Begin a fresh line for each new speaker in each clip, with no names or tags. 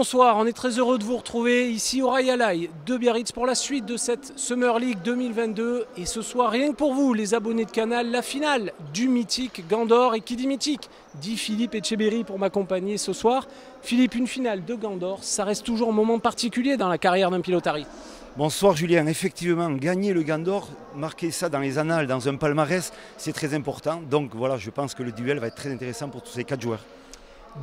Bonsoir, on est très heureux de vous retrouver ici au Royal de Biarritz pour la suite de cette Summer League 2022. Et ce soir, rien que pour vous, les abonnés de Canal, la finale du mythique Gandor. Et qui dit mythique dit Philippe Etcheberry pour m'accompagner ce soir. Philippe, une finale de Gandor, ça reste toujours un moment particulier dans la carrière d'un pilotari.
Bonsoir Julien, effectivement, gagner le Gandor, marquer ça dans les annales, dans un palmarès, c'est très important. Donc voilà, je pense que le duel va être très intéressant pour tous ces 4 joueurs.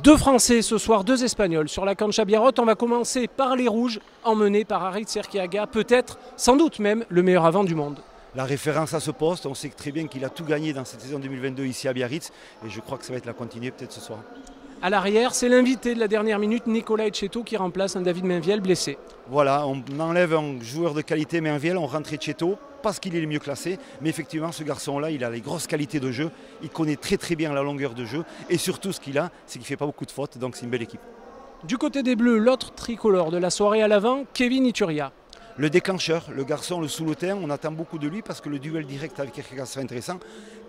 Deux Français ce soir, deux Espagnols sur la Cancha Biarrot. On va commencer par les Rouges, emmenés par Aritz Erquiaga, peut-être, sans doute même, le meilleur avant du monde.
La référence à ce poste, on sait très bien qu'il a tout gagné dans cette saison 2022 ici à Biarritz. Et je crois que ça va être la continuité peut-être ce soir.
À l'arrière, c'est l'invité de la dernière minute, Nicolas Etcheto, qui remplace un David Mainviel blessé.
Voilà, on enlève un joueur de qualité Mainviel, on rentre Etcheto parce qu'il est le mieux classé. Mais effectivement, ce garçon-là, il a les grosses qualités de jeu. Il connaît très bien la longueur de jeu. Et surtout, ce qu'il a, c'est qu'il ne fait pas beaucoup de fautes. Donc c'est une belle équipe. Du
côté des Bleus, l'autre tricolore de la soirée à l'avant, Kevin Ituria.
Le déclencheur, le garçon, le sous-lotin, on attend beaucoup de lui parce que le duel direct avec Erquiaga sera intéressant.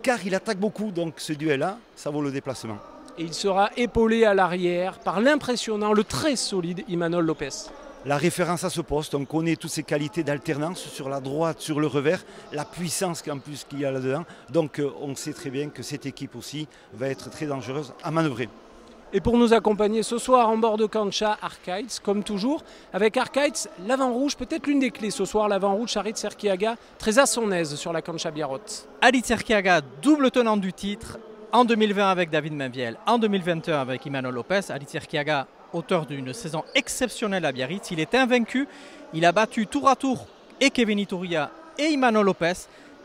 Car il attaque beaucoup, donc ce duel-là, ça vaut le déplacement.
Et il sera épaulé à l'arrière par l'impressionnant, le très solide Imanol Lopez.
La référence à ce poste, on connaît toutes ses qualités d'alternance sur la droite, sur le revers, la puissance qu'en plus qu'il y a là-dedans. Donc on sait très bien que cette équipe aussi va être très dangereuse à manœuvrer.
Et pour nous accompagner ce soir en bord de cancha, Arkaitz, comme toujours. Avec Arkaitz, l'avant rouge, peut-être l'une des clés ce soir, l'avant rouge Aritz Erquiaga, très à son aise sur la Cancha Biarrot.
Aritz Erquiaga, double tenant du titre, en 2020 avec David Mainviel, en 2021 avec Imanol Lopez. Aritz Erquiaga, auteur d'une saison exceptionnelle à Biarritz, il est invaincu, il a battu tour à tour et Kevin Ituria et Imanol Lopez.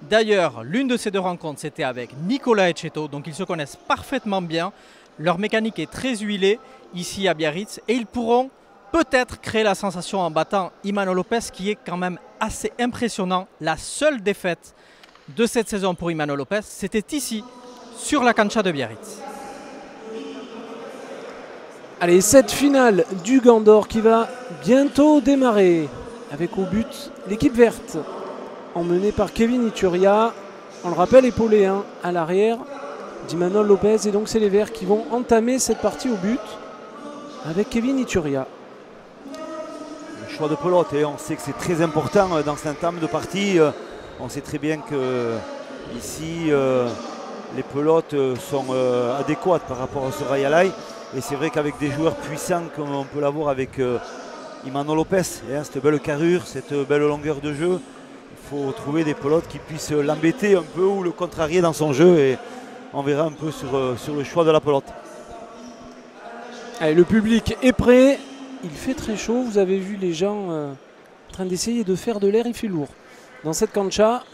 D'ailleurs, l'une de ces deux rencontres, c'était avec Nicolas Etcheto, donc ils se connaissent parfaitement bien. Leur mécanique est très huilée ici à Biarritz et ils pourront peut-être créer la sensation en battant Imanol Lopez, qui est quand même assez impressionnant. La seule défaite de cette saison pour Imanol Lopez, c'était ici, sur la Cancha de Biarritz.
Allez, cette finale du Gandor qui va bientôt démarrer avec au but l'équipe verte emmenée par Kevin Ituria, on le rappelle épaulé à l'arrière d'Imanol Lopez, et donc c'est les verts qui vont entamer cette partie au but avec Kevin Ituria.
Le choix de pelote, et on sait que c'est très important dans cette entame de partie. On sait très bien que ici les pelotes sont adéquates par rapport à ce Royal. Et c'est vrai qu'avec des joueurs puissants comme on peut l'avoir avec Imanol Lopez, cette belle carrure, cette belle longueur de jeu, il faut trouver des pelotes qui puissent l'embêter un peu ou le contrarier dans son jeu, et on verra un peu sur le choix de la pelote.
Allez, le public est prêt, il fait très chaud, vous avez vu les gens en train d'essayer de faire de l'air, il fait lourd dans cette cancha.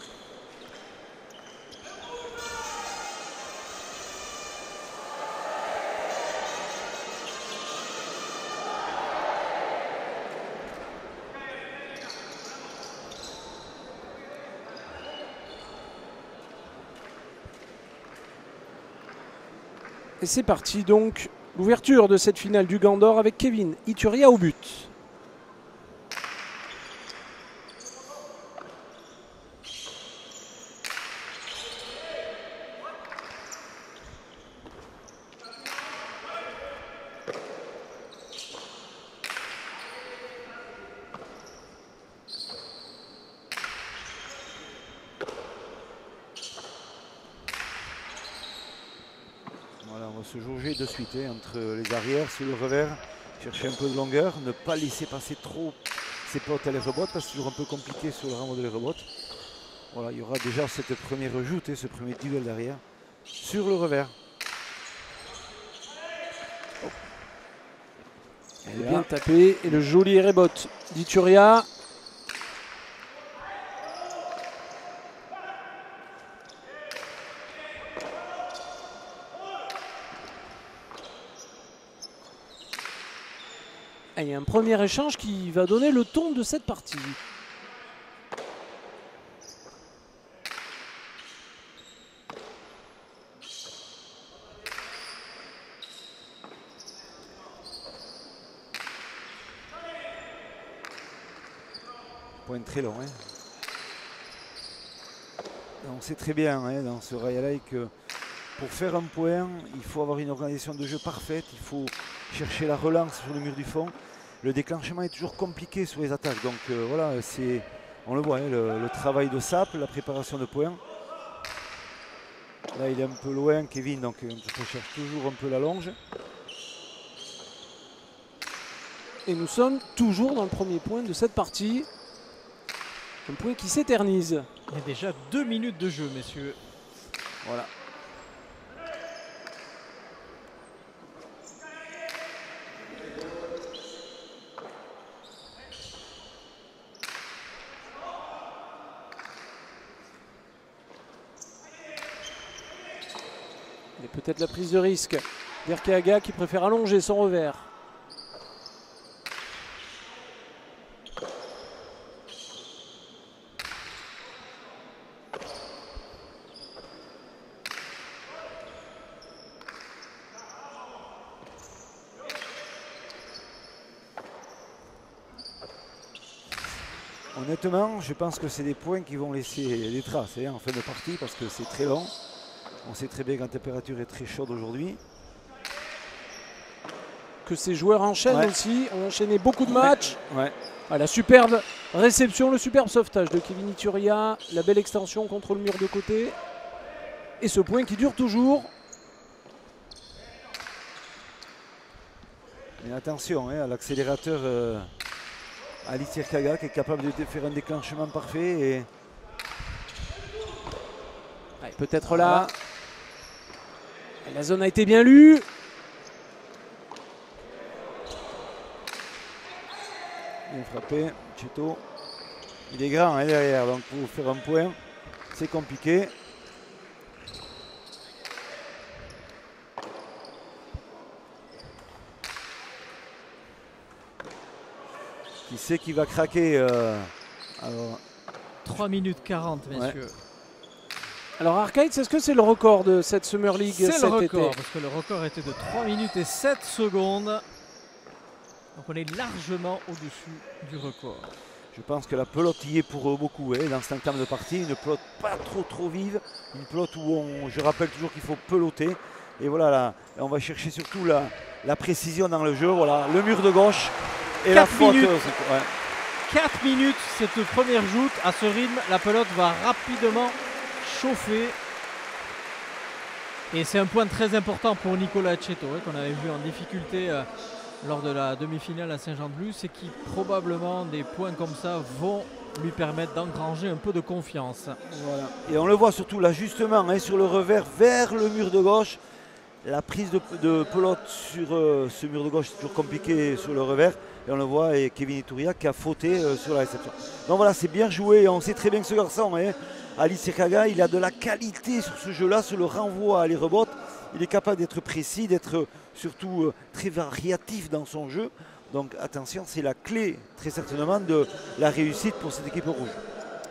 Et c'est parti donc, l'ouverture de cette finale du Gandor avec Kevin Ituria au but.
Voilà, on va se jauger de suite entre les arrières, sur le revers, chercher un peu de longueur, ne pas laisser passer trop ses potes à les rebottes, parce que c'est toujours un peu compliqué sur le rang de les rebottes. Voilà, il y aura déjà cette première joute, ce premier duel derrière, sur le revers.
Oh. Elle est bien tapée, et le joli rebot d'Ituria. Il y a un premier échange qui va donner le ton de cette partie.
Point très long. On sait très bien dans ce Royal que pour faire un point, il faut avoir une organisation de jeu parfaite. Il faut chercher la relance sur le mur du fond. le déclenchement est toujours compliqué sur les attaques. Donc voilà, on le voit, hein, le travail de sape, la préparation de points. Là, il est un peu loin, Kevin, donc on cherche toujours un peu la longe.
Et nous sommes toujours dans le premier point de cette partie. Un point qui s'éternise.
Il y a déjà 2 minutes de jeu, messieurs.
Voilà.
Et peut-être la prise de risque d'Erkeaga qui préfère allonger son revers.
Honnêtement, je pense que c'est des points qui vont laisser des traces en fin de partie parce que c'est très long. On sait très bien que la température est très chaude aujourd'hui.
Que ces joueurs enchaînent aussi, ont enchaîné beaucoup de matchs.
Ouais.
Ah, la superbe réception, le superbe sauvetage de Kevin Iturria, la belle extension contre le mur de côté. Et ce point qui dure toujours.
Mais attention à l'accélérateur Alice Erkeaga qui est capable de faire un déclenchement parfait. Et
peut-être là. La zone a été bien lue.
Bien frappé, Cheto. Il est grand derrière, donc pour faire un point, c'est compliqué. Qui sait qui va craquer alors...
3 minutes 40, messieurs.
Alors Arcade, est-ce que c'est le record de cette Summer League cet été?
C'est le record, parce que le record était de 3 minutes et 7 secondes. Donc on est largement au-dessus du record.
Je pense que la pelote y est pour beaucoup dans cette entame de partie. Une pelote pas trop vive. Une pelote où je rappelle toujours qu'il faut peloter. Et voilà, là, on va chercher surtout la précision dans le jeu. Voilà, le mur de gauche et la faute.
4 minutes, cette première joute. À ce rythme, la pelote va rapidement chauffer. Et c'est un point très important pour Nicolas Cheto, qu'on avait vu en difficulté lors de la demi-finale à Saint-Jean-de-Luz, et qui probablement des points comme ça vont lui permettre d'engranger un peu de confiance.
Voilà. Et on le voit surtout l'ajustement sur le revers vers le mur de gauche. La prise de pelote sur ce mur de gauche, c'est toujours compliqué sur le revers. Et on le voit, et Kevin Iturria qui a fauté sur la réception. Donc voilà, c'est bien joué. On sait très bien que ce garçon, Alice Erkeaga, il a de la qualité sur ce jeu-là, sur le renvoi à les rebottes. Il est capable d'être précis, d'être surtout très variatif dans son jeu. Donc attention, c'est la clé très certainement de la réussite pour cette équipe rouge.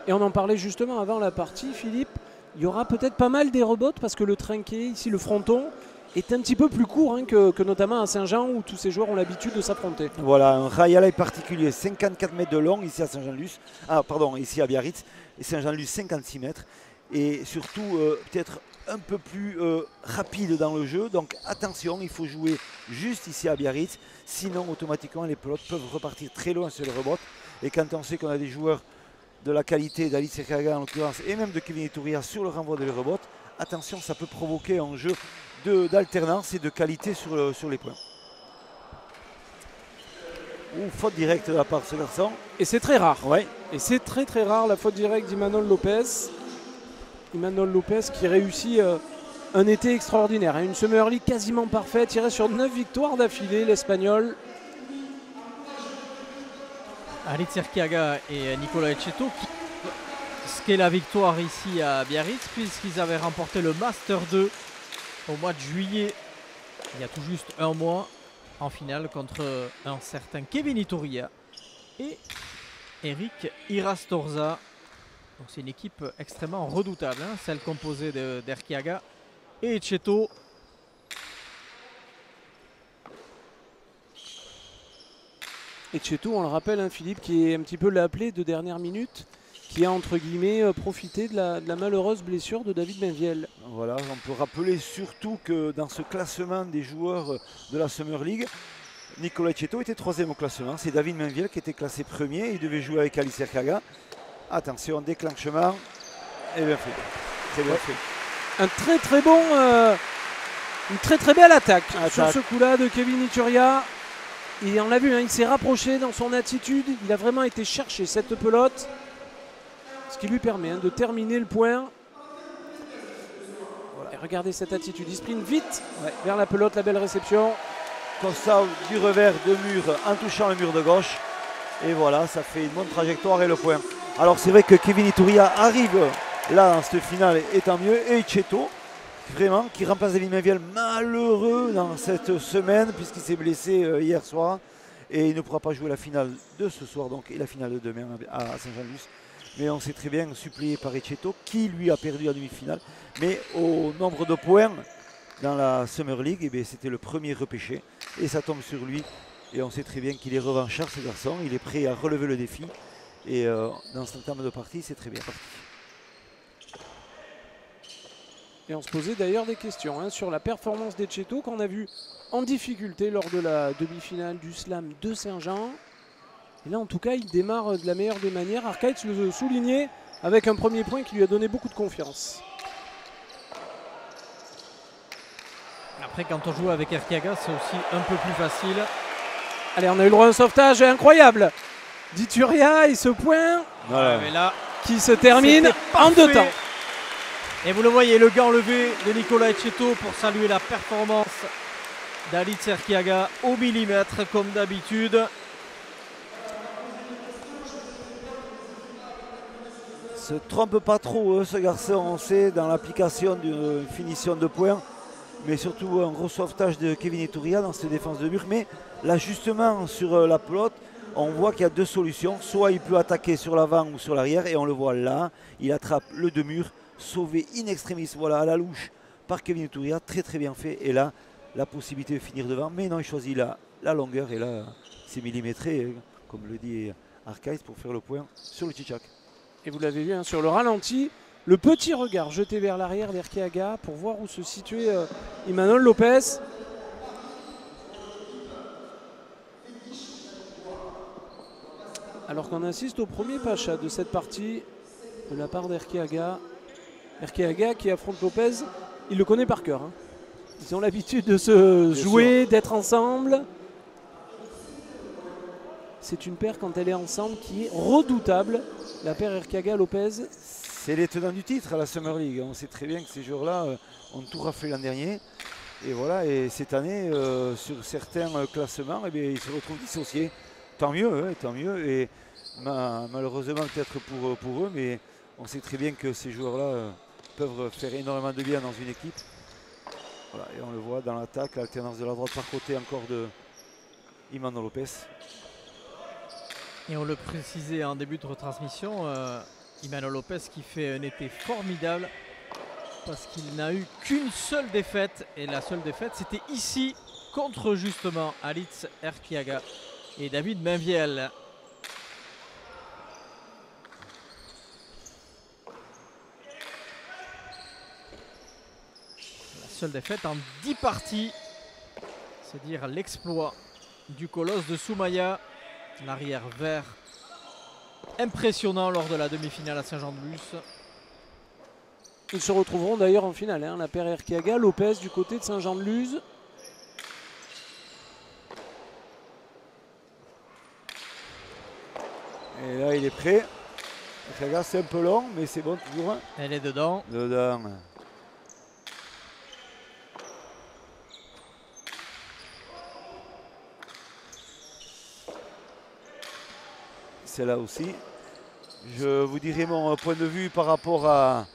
Et on en parlait justement avant la partie, Philippe. Il y aura peut-être pas mal des rebottes parce que le trinquet, ici le fronton, est un petit peu plus court que notamment à Saint-Jean où tous ces joueurs ont l'habitude de s'affronter.
Voilà, un rail particulier, 54 mètres de long ici à Saint-Jean-de-Luz. Ah pardon, ici à Biarritz. Et Saint-Jean-de-Luz, 56 mètres. Et surtout peut-être un peu plus rapide dans le jeu. Donc attention, il faut jouer juste ici à Biarritz. Sinon, automatiquement, les pelotes peuvent repartir très loin sur le rebot. Et quand on sait qu'on a des joueurs de la qualité d'Alice Erkeaga en l'occurrence, et même de Kevin Iturria sur le renvoi de les rebots, attention, ça peut provoquer un jeu d'alternance et de qualité sur les points. Faute directe de la part de ce garçon.
Et c'est très rare.
Ouais.
Et c'est très rare la faute directe d'Imanol Lopez. Imanol Lopez qui réussit un été extraordinaire. Une Summer League quasiment parfaite. Il reste sur 9 victoires d'affilée, l'Espagnol.
Alice Erkeaga et Nicolas Cheto qui ce qu'est la victoire ici à Biarritz, puisqu'ils avaient remporté le Master 2 au mois de juillet, il y a tout juste un mois, en finale contre un certain Kevin Iturria et Eric Irastorza. Donc c'est une équipe extrêmement redoutable, celle composée d'Erkeaga et Cheto.
Et Cheto, on le rappelle, Philippe, qui est un petit peu l'appelé de dernière minute, qui a entre guillemets profité de la malheureuse blessure de David Benviel.
Voilà, on peut rappeler surtout que dans ce classement des joueurs de la Summer League, Nicolas Etcheto était 3e au classement. C'est David Mainviel qui était classé 1er. Il devait jouer avec Alicia Kaga. Attention, déclenchement. Et bien fait. Très bien fait.
Un très très bon, une très très belle attaque sur ce coup-là de Kevin Ituria. Et on l'a vu, hein, il s'est rapproché dans son attitude. Il a vraiment été chercher cette pelote. Ce qui lui permet de terminer le point. Voilà. Et regardez cette attitude. Il sprint vite vers la pelote, la belle réception.
Comme ça, du revers de mur en touchant le mur de gauche. Et voilà, ça fait une bonne trajectoire et le point. Alors c'est vrai que Kevin Ituria arrive là dans cette finale, et tant mieux. Et Etcheto, vraiment, qui remplace David Mainviel, malheureux dans cette semaine, puisqu'il s'est blessé hier soir. Et il ne pourra pas jouer la finale de ce soir, donc, et la finale de demain à Saint-Jean-de-Luz. Mais on sait très bien, supplié par Etcheto, qui lui a perdu la demi-finale. Mais au nombre de points dans la Summer League, eh c'était le premier repêché. Et ça tombe sur lui. Et on sait très bien qu'il est revanchard, ce garçon. Il est prêt à relever le défi. Et dans ce terme de partie, c'est très bien parti.
Et on se posait d'ailleurs des questions sur la performance d'Etcheto qu'on a vu en difficulté lors de la demi-finale du Slam de Saint-Jean. Et là, en tout cas, il démarre de la meilleure des manières. Arcaitz le soulignait avec un premier point qui lui a donné beaucoup de confiance.
Après, quand on joue avec Erkiaga, c'est aussi un peu plus facile.
Allez, on a eu le droit à un sauvetage incroyable d'Ituria et ce point
mais là,
qui se termine en 2 temps.
Et vous le voyez, le gant levé de Nicolas Etcheto pour saluer la performance d'Alitz Erkiaga au millimètre comme d'habitude.
Se trompe pas trop ce garçon, on sait, dans l'application d'une finition de points. Mais surtout un gros sauvetage de Kevin Ituria dans cette défense de mur. Mais l'ajustement sur la pelote, on voit qu'il y a 2 solutions. Soit il peut attaquer sur l'avant ou sur l'arrière. Et on le voit là, il attrape le demi-mur, sauvé in extremis, voilà, à la louche par Kevin Ituria. Très très bien fait. Et là, la possibilité de finir devant. Mais non, il choisit la longueur. Et là, c'est millimétré, comme le dit Arcaïs, pour faire le point sur le Tchitchak.
Et vous l'avez vu sur le ralenti. Le petit regard jeté vers l'arrière d'Erkiaga pour voir où se situait Imanol Lopez. Alors qu'on assiste au premier pacha de cette partie de la part d'Erkiaga. Erkiaga qui affronte Lopez, il le connaît par cœur. Ils ont l'habitude de se jouer, d'être ensemble. C'est une paire quand elle est ensemble qui est redoutable. La paire Erkiaga-Lopez.
C'est les tenants du titre à la Summer League. On sait très bien que ces joueurs-là ont tout raflé l'an dernier. Et voilà, et cette année, sur certains classements, ils se retrouvent dissociés. Tant mieux, tant mieux. Et malheureusement peut-être pour eux, mais on sait très bien que ces joueurs-là peuvent faire énormément de bien dans une équipe. Voilà, et on le voit dans l'attaque, l'alternance de la droite par côté encore de Imanol Lopez.
Et on le précisait en début de retransmission, Imanol Lopez qui fait un été formidable parce qu'il n'a eu qu'une seule défaite. Et la seule défaite, c'était ici contre justement Alitz Erkiaga et David Mainviel. La seule défaite en 10 parties. C'est dire l'exploit du colosse de Soumaya, l'arrière vert impressionnant lors de la demi-finale à Saint-Jean-de-Luz.
Ils se retrouveront d'ailleurs en finale, la paire Erkiaga, Lopez du côté de Saint-Jean-de-Luz.
Et là il est prêt. Erkiaga c'est un peu long mais c'est bon toujours.
Elle est dedans.
Dedans. C'est là aussi. Je vous dirai mon point de vue par rapport à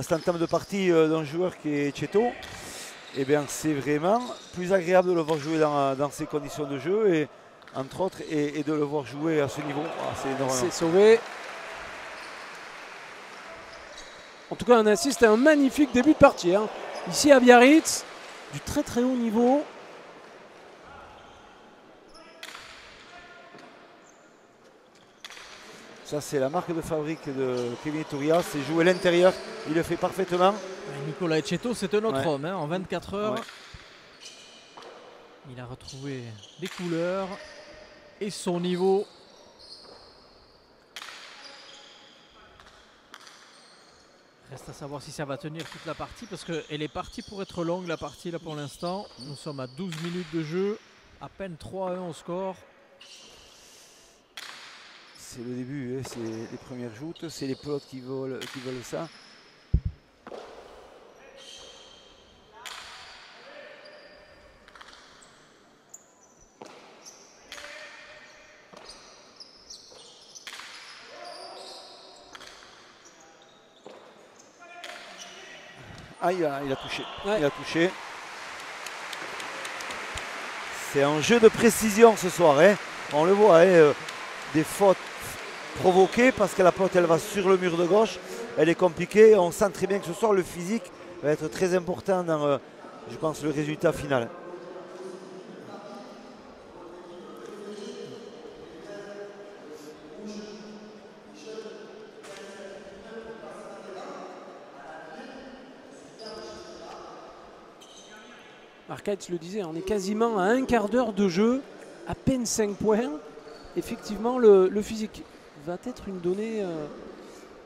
cette entame de partie d'un joueur qui est Etcheto. Eh bien, c'est vraiment plus agréable de le voir jouer dans ces conditions de jeu et entre autres et de le voir jouer à ce niveau. C'est énorme.
C'est sauvé. En tout cas, on assiste à un magnifique début de partie. Ici à Biarritz, du très très haut niveau.
Ça, c'est la marque de fabrique de Kevin Ituria. C'est jouer l'intérieur. Il le fait parfaitement.
Nicolas Etcheto, c'est un autre homme en 24 heures. Il a retrouvé des couleurs et son niveau. Reste à savoir si ça va tenir toute la partie parce qu'elle est partie pour être longue la partie là pour l'instant. Nous sommes à 12 minutes de jeu, à peine 3-1 au score.
C'est le début, hein, c'est les premières joutes, c'est les pelotes qui veulent ça. Ah, il a touché.
Ouais.
Il a touché. C'est un jeu de précision ce soir. Hein. On le voit, hein, des fautes provoquées parce que la pelote elle va sur le mur de gauche. Elle est compliquée. On sent très bien que ce soir le physique va être très important dans, je pense, le résultat final.
Arcade le disait, on est quasiment à un quart d'heure de jeu, à peine 5 points. Effectivement, le physique va être une donnée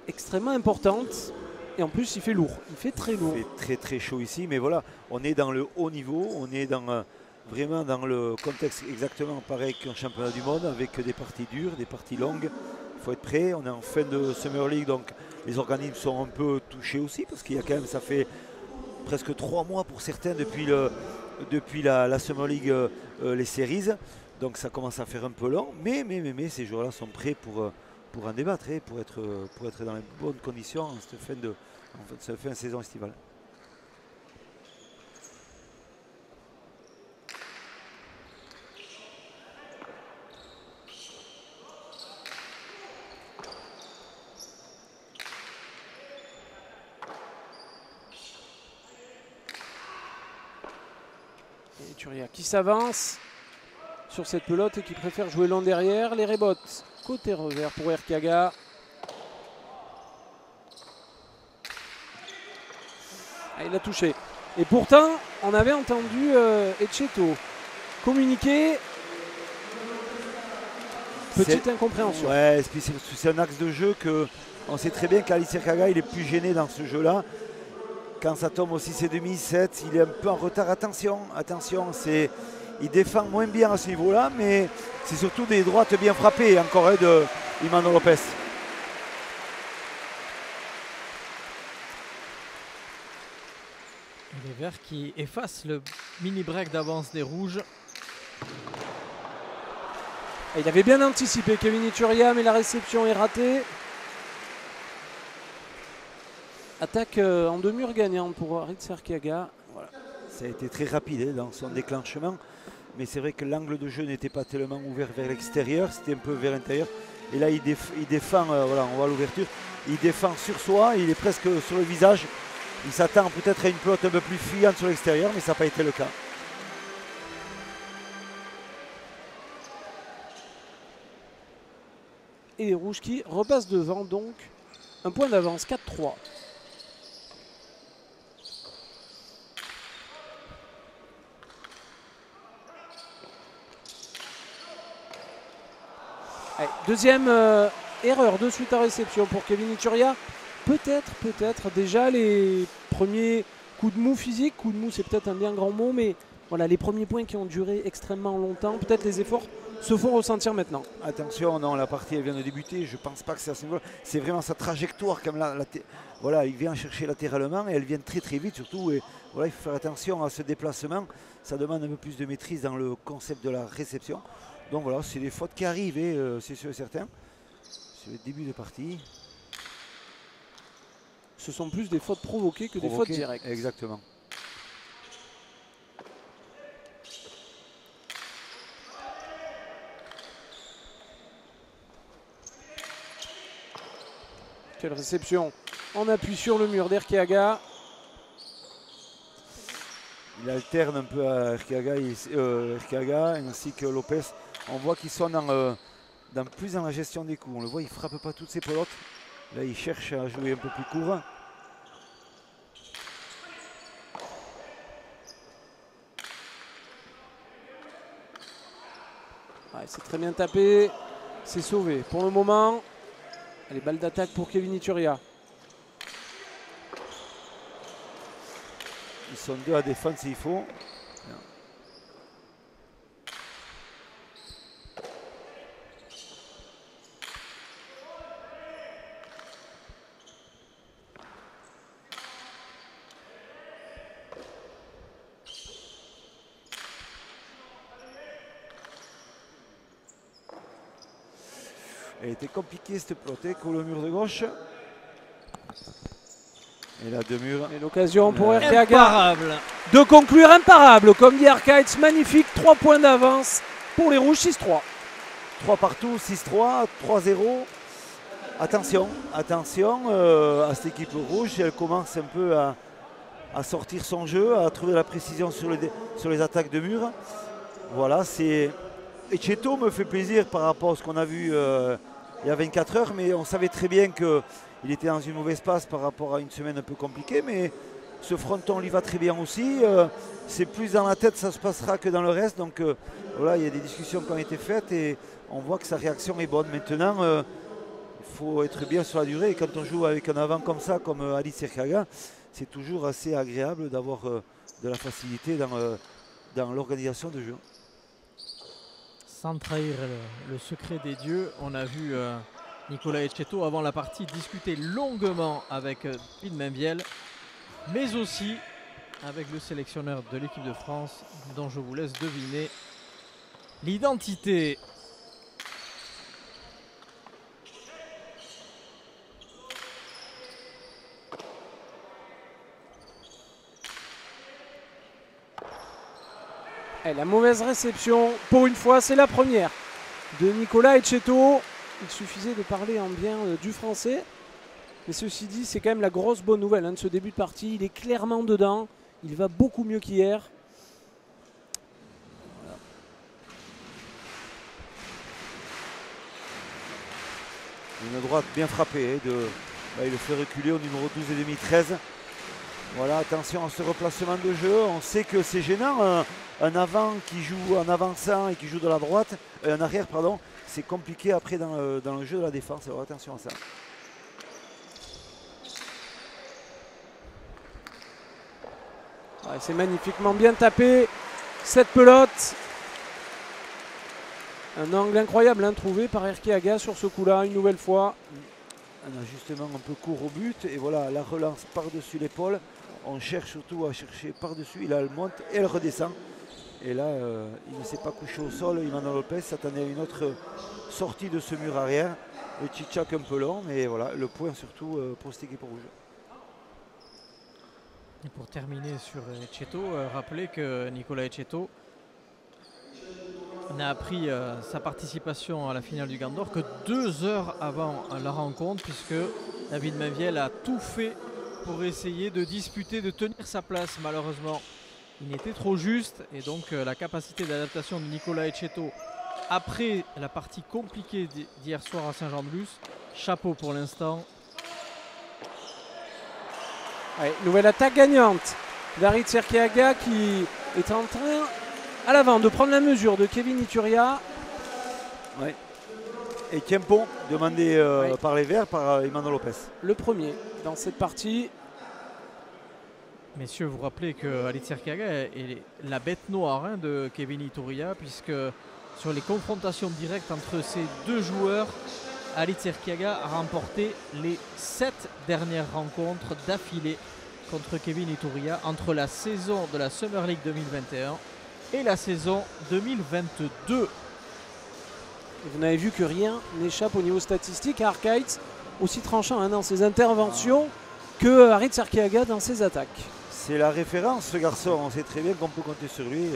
extrêmement importante. Et en plus, il fait lourd, il fait très lourd.
Il fait très très chaud ici, mais voilà, on est dans le haut niveau, on est dans, vraiment dans le contexte exactement pareil qu'un championnat du monde, avec des parties dures, des parties longues. Il faut être prêt, on est en fin de Summer League, donc les organismes sont un peu touchés aussi, parce qu'il y a quand même, ça fait presque 3 mois pour certains depuis la Summer League, les séries. Donc ça commence à faire un peu long, mais ces joueurs-là sont prêts pour en débattre, hein, pour être dans les bonnes conditions en cette fin de saison estivale.
Et Turia qui s'avance sur cette pelote et qui préfère jouer long derrière. Les rebotes côté revers pour Erkiaga. Ah, il a touché. Et pourtant, on avait entendu Etcheto communiquer. Petite incompréhension.
Ouais, c'est un axe de jeu que on sait très bien qu'Alice Erkiaga il est plus gêné dans ce jeu-là. Quand ça tombe au 6,5, 7, il est un peu en retard. Attention, il défend moins bien à ce niveau-là, mais c'est surtout des droites bien frappées encore de Imano Lopez.
Et les Verts qui effacent le mini break d'avance des Rouges.
Et il avait bien anticipé Kevin Ituria, mais la réception est ratée. Attaque en deux-murs gagnante pour Aritz Erkiaga.
Voilà. Ça a été très rapide, hein, dans son déclenchement. Mais c'est vrai que l'angle de jeu n'était pas tellement ouvert vers l'extérieur, c'était un peu vers l'intérieur. Et là, il défend, voilà, on voit l'ouverture. Il défend sur soi, il est presque sur le visage. Il s'attend peut-être à une pelote un peu plus fuyante sur l'extérieur, mais ça n'a pas été le cas.
Et les Rouges qui repassent devant, donc un point d'avance, 4-3. Allez, deuxième erreur de suite à réception pour Kevin Ituria. Peut-être déjà les premiers coups de mou physique. Coup de mou, c'est peut-être un bien grand mot, mais voilà, les premiers points qui ont duré extrêmement longtemps. Peut-être les efforts se font ressentir maintenant.
Attention, non, la partie elle vient de débuter. Je ne pense pas que c'est à ce niveau-là. C'est vraiment sa trajectoire. Comme voilà, il vient chercher latéralement et elle vient très très vite surtout. Et voilà, il faut faire attention à ce déplacement. Ça demande un peu plus de maîtrise dans le concept de la réception. Donc voilà, c'est des fautes qui arrivent, c'est sûr et certain. C'est le début de partie.
Ce sont plus des fautes provoquées que des fautes directes.
Exactement.
Quelle réception. On appuie sur le mur d'Erkiaga.
Il alterne un peu à Erkiaga ainsi que Lopez. On voit qu'ils sont plus dans la gestion des coups. On le voit, il ne frappe pas toutes ses pelotes. Là, il cherche à jouer un peu plus court.
Ouais, c'est très bien tapé. C'est sauvé. Pour le moment, allez, balle d'attaque pour Kevin Ituria.
Ils sont deux à défendre s'il faut. Elle était compliquée cette pelote, colle au mur de gauche. Et là, deux murs.
Et l'occasion pour RK Aga
Imparable.
de conclure imparable. Comme dit Arcades, magnifique. 3 points d'avance pour les Rouges, 6-3.
3 partout, 6-3, 3-0. Attention, attention à cette équipe rouge. Elle commence un peu à sortir son jeu, à trouver la précision sur les attaques de mur. Voilà, c'est... Etcheto me fait plaisir par rapport à ce qu'on a vu il y a 24 heures, mais on savait très bien qu'il était dans une mauvaise passe par rapport à une semaine un peu compliquée, mais ce fronton lui va très bien aussi. C'est plus dans la tête, ça se passera que dans le reste. Donc voilà, il y a des discussions qui ont été faites et on voit que sa réaction est bonne. Maintenant, il faut être bien sur la durée. Et quand on joue avec un avant comme ça, comme Ali Serkaga, c'est toujours assez agréable d'avoir de la facilité dans l'organisation de jeu.
Sans trahir le secret des dieux, on a vu Nicolas Etcheto avant la partie discuter longuement avec David Mainviel, mais aussi avec le sélectionneur de l'équipe de France, dont je vous laisse deviner l'identité.
Et la mauvaise réception, pour une fois, c'est la première de Nicolas Etcheto. Il suffisait de parler en bien du français. Mais ceci dit, c'est quand même la grosse bonne nouvelle de ce début de partie. Il est clairement dedans. Il va beaucoup mieux qu'hier. Voilà.
Une droite bien frappée. Il le fait reculer au numéro 12 et demi, 13. Voilà, attention à ce replacement de jeu. On sait que c'est gênant. Un avant qui joue en avançant et qui joue de la droite, un arrière, pardon, c'est compliqué après dans le jeu de la défense. Alors attention à ça.
Ouais, c'est magnifiquement bien tapé. Cette pelote. Un angle incroyable trouvé par RK Aga sur ce coup-là, une nouvelle fois.
Un ajustement un peu court au but. Et voilà, la relance par-dessus l'épaule. On cherche surtout à chercher par-dessus. Là, elle monte et elle redescend. Et là, il ne s'est pas couché au sol. Imanol Lopez s'attendait à une autre sortie de ce mur arrière. Le tchitchak un peu long. Mais voilà, le point surtout pour cette équipe rouge.
Et pour terminer sur Etcheto, rappelez que Nicolas Etcheto n'a appris sa participation à la finale du Gandor que 2 heures avant la rencontre, puisque David Mainviel a tout fait pour essayer de disputer, de tenir sa place. Malheureusement, il était trop juste, et donc la capacité d'adaptation de Nicolas Etcheto après la partie compliquée d'hier soir à Saint-Jean-de-Luz, chapeau pour l'instant.
Ouais, nouvelle attaque gagnante d'Arit Serkiaga qui est en train à l'avant de prendre la mesure de Kevin Ituria.
Ouais. Et Kempon demandé par les Verts, par Imanol Lopez.
Le premier dans cette partie.
Messieurs, vous rappelez que Alit Serkiaga est la bête noire de Kevin Ituria, puisque sur les confrontations directes entre ces deux joueurs, Alit Serkiaga a remporté les 7 dernières rencontres d'affilée contre Kevin Ituria entre la saison de la Summer League 2021 et la saison 2022.
Et vous n'avez vu que rien n'échappe au niveau statistique à Arcades, aussi tranchant dans ses interventions que Arit Serkiaga dans ses attaques.
C'est la référence, ce garçon. On sait très bien qu'on peut compter sur lui.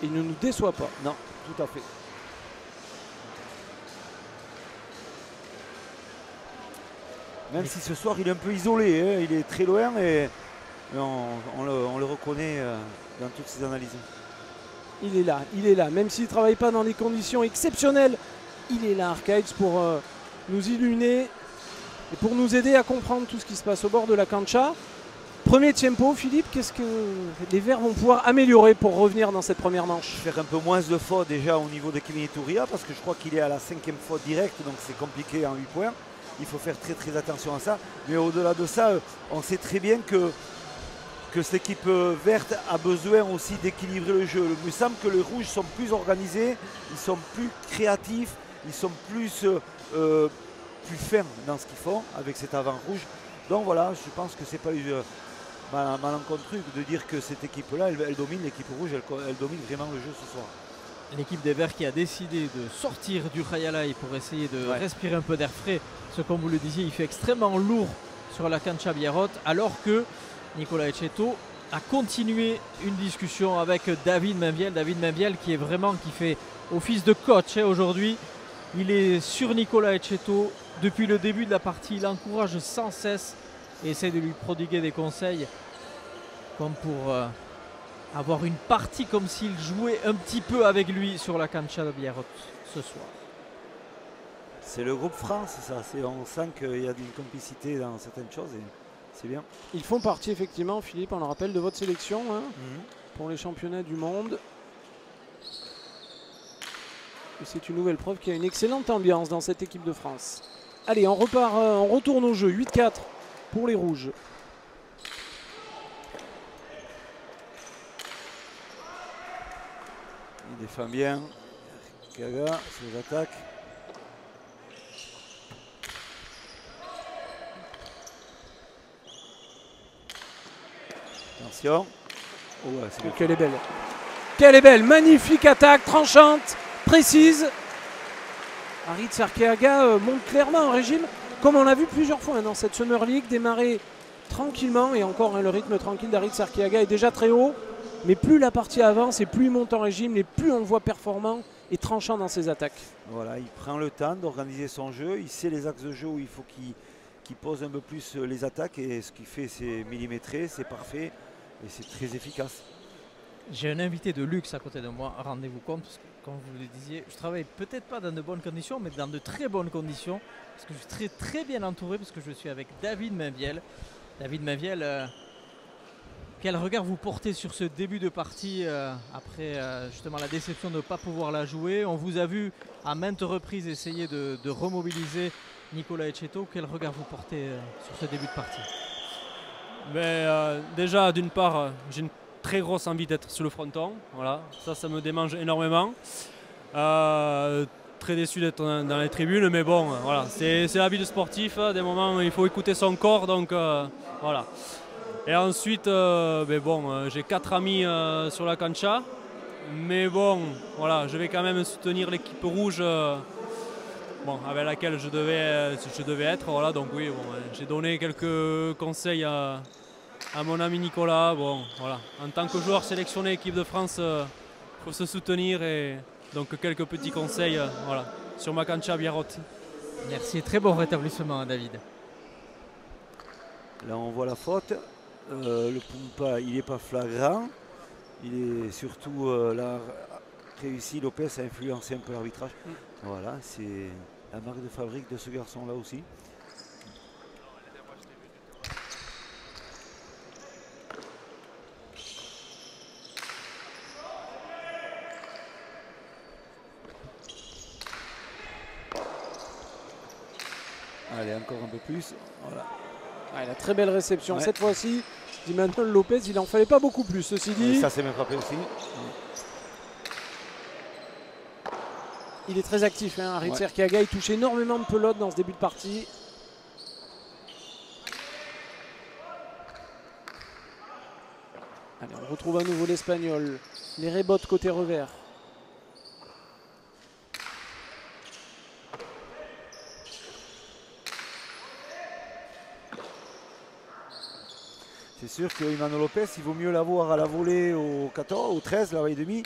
Il ne nous déçoit pas.
Non, tout à fait. Même si ce soir il est un peu isolé, il est très loin et on le reconnaît dans toutes ses analyses.
Il est là. Même s'il ne travaille pas dans des conditions exceptionnelles, il est là, Arcades, pour nous illuminer et pour nous aider à comprendre tout ce qui se passe au bord de la cancha. Premier tempo, Philippe, qu'est-ce que les Verts vont pouvoir améliorer pour revenir dans cette première manche?
Faire un peu moins de fautes déjà au niveau de Kevin Touria, parce que je crois qu'il est à la 5e faute directe, donc c'est compliqué en 8 points. Il faut faire très attention à ça. Mais au-delà de ça, on sait très bien que cette équipe verte a besoin aussi d'équilibrer le jeu. Il me semble que les rouges sont plus organisés, ils sont plus créatifs, ils sont plus fermes dans ce qu'ils font avec cet avant rouge. Donc voilà, je pense que c'est pas malencontreux de dire que cette équipe-là, elle domine, l'équipe rouge, elle domine vraiment le jeu ce soir.
L'équipe des Verts qui a décidé de sortir du Rayalay pour essayer de respirer un peu d'air frais. Ce, comme vous le disiez, il fait extrêmement lourd sur la cancha Biarrot, alors que Nicolas Etcheto a continué une discussion avec David Mainviel. David Mainviel qui fait office de coach aujourd'hui. Il est sur Nicolas Etcheto depuis le début de la partie. Il l'encourage sans cesse et essaie de lui prodiguer des conseils comme pour avoir une partie comme s'il jouait un petit peu avec lui sur la cancha de Biarrot ce soir.
C'est le groupe France, ça. On sent qu'il y a une complicité dans certaines choses et c'est bien.
Ils font partie effectivement, Philippe, on le rappelle, de votre sélection pour les championnats du monde. Et c'est une nouvelle preuve qu'il y a une excellente ambiance dans cette équipe de France. Allez, on repart, on retourne au jeu. 8-4 pour les rouges.
Il défend bien. Gaga sur les attaques. Attention. Oh ouais, c'est
quelle est belle. Quelle est belle. Magnifique attaque, tranchante, précise. Harit Sarkeaga monte clairement en régime, comme on l'a vu plusieurs fois dans cette Summer League, démarrer tranquillement. Et encore, le rythme tranquille d'Harit Sarkeaga est déjà très haut. Mais plus la partie avance et plus il monte en régime, et plus on le voit performant et tranchant dans ses attaques.
Voilà, il prend le temps d'organiser son jeu. Il sait les axes de jeu où il faut qu'il pose un peu plus les attaques. Et ce qu'il fait, c'est millimétré, c'est parfait et c'est très efficace.
J'ai un invité de luxe à côté de moi, rendez-vous compte, parce que comme vous le disiez, je travaille peut-être pas dans de bonnes conditions, mais dans de très bonnes conditions, parce que je suis très bien entouré, parce que je suis avec David Mainviel. David Mainviel, quel regard vous portez sur ce début de partie après justement la déception de ne pas pouvoir la jouer? On vous a vu à maintes reprises essayer de remobiliser Nicolas Etcheto. Quel regard vous portez sur ce début de partie?
Déjà, d'une part, j'ai une très grosse envie d'être sur le fronton. Voilà, ça me démange énormément. Très déçu d'être dans les tribunes, mais bon, voilà, c'est la vie de sportif. Des moments, il faut écouter son corps, donc voilà. Et ensuite, j'ai 4 amis sur la cancha, mais bon, voilà, je vais quand même soutenir l'équipe rouge, avec laquelle je devais être. Voilà, donc oui, j'ai donné quelques conseils à mon ami Nicolas. Bon, voilà, en tant que joueur sélectionné équipe de France, il faut se soutenir et donc quelques petits conseils, voilà, sur ma cancha Biarrot.
Merci, très bon rétablissement, David.
Là, on voit la faute. Le Pumpa, il n'est pas flagrant. Il est surtout là réussi. Lopez a influencé un peu l'arbitrage. Voilà, c'est la marque de fabrique de ce garçon-là aussi. Allez, encore un peu plus. Voilà.
Ah, la très belle réception. Cette fois-ci, dit Manuel Lopez, il n'en fallait pas beaucoup plus. Ceci dit,
et ça s'est même frappé aussi.
Il est très actif. Harit Sarkeaga, il touche énormément de pelotes dans ce début de partie. Allez, on retrouve à nouveau l'Espagnol. Les rebotes côté revers.
C'est sûr que Emmanuel Lopez, il vaut mieux l'avoir à la volée au 14, au 13, là et demi,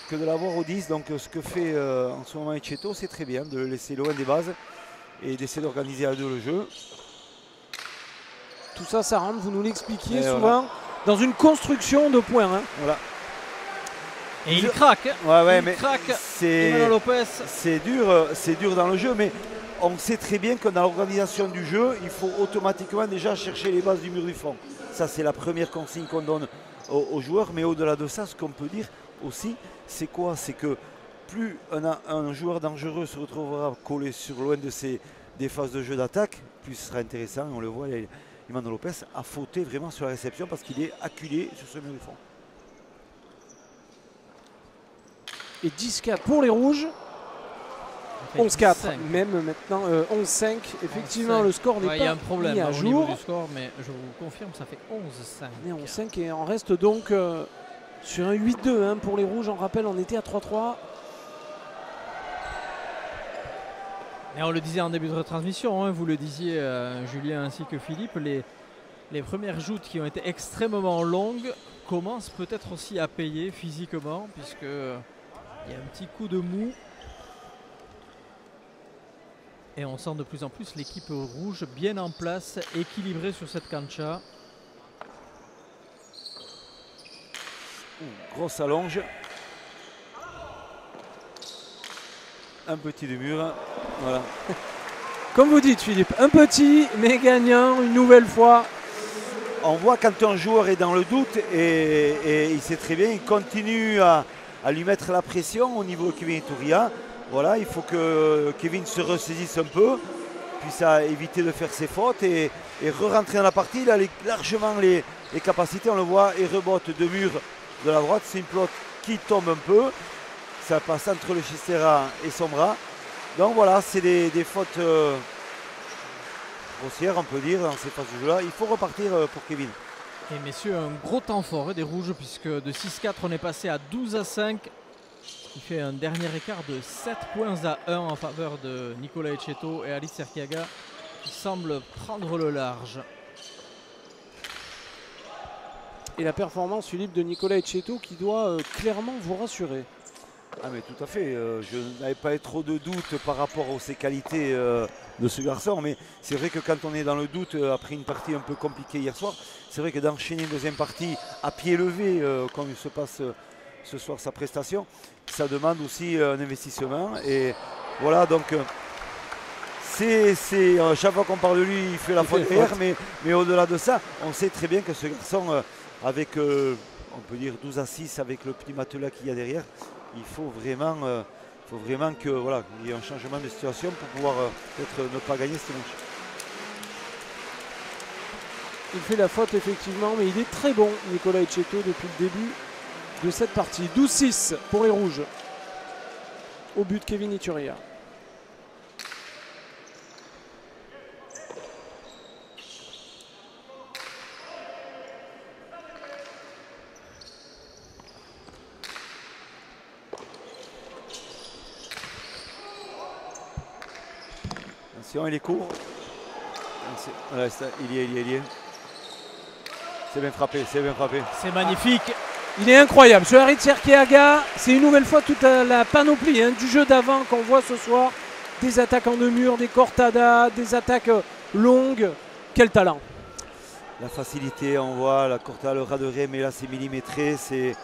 que de l'avoir au 10. Donc ce que fait en ce moment Etcheto, c'est très bien de le laisser loin des bases et d'essayer d'organiser à deux le jeu.
Tout ça, ça rentre, vous nous l'expliquiez souvent, dans une construction de points.
Voilà.
Et il craque.
Il
craque. Emmanuel Lopez.
C'est dur dans le jeu, mais on sait très bien que dans l'organisation du jeu, il faut automatiquement déjà chercher les bases du mur du fond. Ça, c'est la première consigne qu'on donne aux joueurs. Mais au-delà de ça, ce qu'on peut dire aussi, c'est quoi? C'est que plus un joueur dangereux se retrouvera collé sur loin des phases de jeu d'attaque, plus ce sera intéressant. On le voit, Imanol Lopez a fauté vraiment sur la réception parce qu'il est acculé sur ce mur du fond.
Et 10-4 pour les rouges. 11-4, même maintenant 11-5. Effectivement,
11-5.
le score n'est
Il y a
pas
un problème
mis à
au
jour.
niveau du score, mais je vous confirme, ça fait 11-5.
On est en 5 et on reste donc sur un 8-2 hein, pour les rouges. On rappelle, on était à 3-3.
Et on le disait en début de retransmission, hein, vous le disiez Julien ainsi que Philippe, les premières joutes qui ont été extrêmement longues commencent peut-être aussi à payer physiquement, puisque il y a un petit coup de mou. Et on sent de plus en plus l'équipe rouge bien en place, équilibrée sur cette cancha.
Grosse allonge. Un petit de mur. Voilà.
Comme vous dites Philippe, un petit mais gagnant une nouvelle fois.
On voit quand un joueur est dans le doute et il sait très bien, il continue à lui mettre la pression au niveau de Kevin Iturria. Voilà, il faut que Kevin se ressaisisse un peu, puisse éviter de faire ses fautes et re-rentrer dans la partie. Il a largement les capacités, on le voit, et rebote de mur de la droite. C'est une pelote qui tombe un peu. Ça passe entre le Chistera et son bras. Donc voilà, c'est des fautes grossières, on peut dire, dans ces phases de jeu-là. Il faut repartir pour Kevin.
Et messieurs, un gros temps fort des rouges, puisque de 6-4, on est passé à 12-5. Il fait un dernier écart de 7 points à 1 en faveur de Nicolas Etcheto et Alice Serkiaga qui semble prendre le large.
Et la performance Philippe de Nicolas Etcheto qui doit clairement vous rassurer.
Ah mais tout à fait, je n'avais pas trop de doute par rapport à ses qualités de ce garçon, mais c'est vrai que quand on est dans le doute après une partie un peu compliquée hier soir, c'est vrai que d'enchaîner une deuxième partie à pied levé comme il se passe ce soir sa prestation, ça demande aussi un investissement. Et voilà, donc chaque fois qu'on parle de lui, il fait la faute derrière, mais au-delà de ça, on sait très bien que ce garçon, avec, on peut dire 12-6, avec le petit matelas qu'il y a derrière, il faut vraiment que, voilà, qu'il y ait un changement de situation pour pouvoir peut-être ne pas gagner ce match.
Il fait la faute effectivement, mais il est très bon Nicolas Etcheto depuis le début de cette partie. 12-6 pour les rouges. Au but Kevin Iturria.
Attention, il est court. Voilà, il y est. C'est bien frappé, c'est bien frappé.
C'est magnifique.
Il est incroyable. Ce Harit Serkiaga, c'est une nouvelle fois toute la panoplie du jeu d'avant qu'on voit ce soir. Des attaques en deux murs, des cortadas, des attaques longues. Quel talent.
La facilité, on voit la cortada, le ras de raie, mais là c'est millimétré, c'est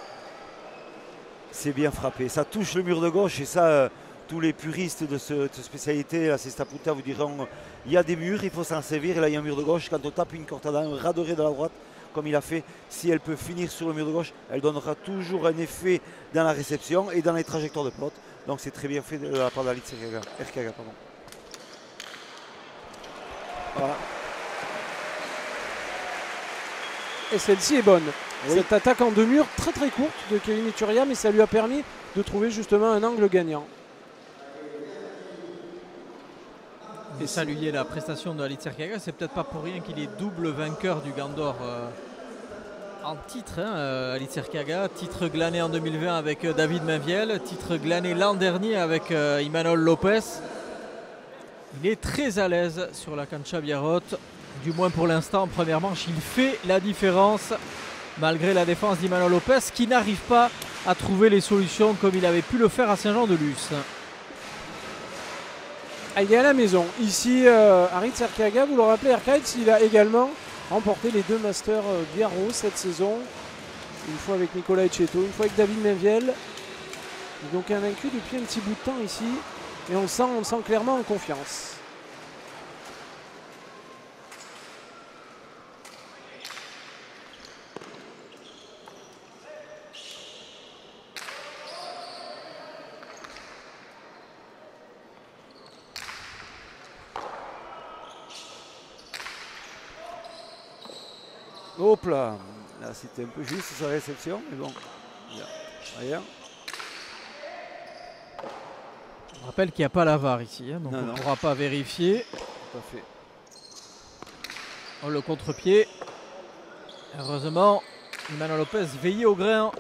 bien frappé. Ça touche le mur de gauche et ça, tous les puristes de cette spécialité, la Cesta Puta, vous diront il y a des murs, il faut s'en servir. Et là il y a un mur de gauche, quand on tape une cortada, un ras de raie de la droite, comme il a fait, si elle peut finir sur le mur de gauche, elle donnera toujours un effet dans la réception et dans les trajectoires de pelote. Donc c'est très bien fait de la part d'Harit Serkiaga. Voilà.
Et celle-ci est bonne.
Oui.
Cette attaque en deux murs très très courte de Kevin Iturria, mais ça lui a permis de trouver justement un angle gagnant.
Et saluer la prestation de Harit Serkiaga, c'est peut-être pas pour rien qu'il est double vainqueur du Gandor en titre. Harit Serkiaga, titre glané en 2020 avec David Mainviel, titre glané l'an dernier avec Imanol Lopez. Il est très à l'aise sur la cancha Biarrot, du moins pour l'instant en première manche. Il fait la différence malgré la défense d'Imanol Lopez qui n'arrive pas à trouver les solutions comme il avait pu le faire à Saint-Jean-de-Luz.
Il est à la maison. Ici, Harit Serkiaga, vous le rappelez, Erkaitz, il a également remporté les deux Masters Biarro cette saison. Une fois avec Nicolas Etcheto, une fois avec David Mainviel. Il est donc invaincu depuis un petit bout de temps ici. Et on le sent clairement en confiance.
Hop là. Là, c'était un peu juste sa réception, mais bon. Rien.
On rappelle qu'il n'y a pas la VAR ici, hein, donc
Non,
on
non.
ne pourra pas vérifier.
Tout à fait.
Oh, le contre-pied. Heureusement, Imanol Lopez veillait au grain.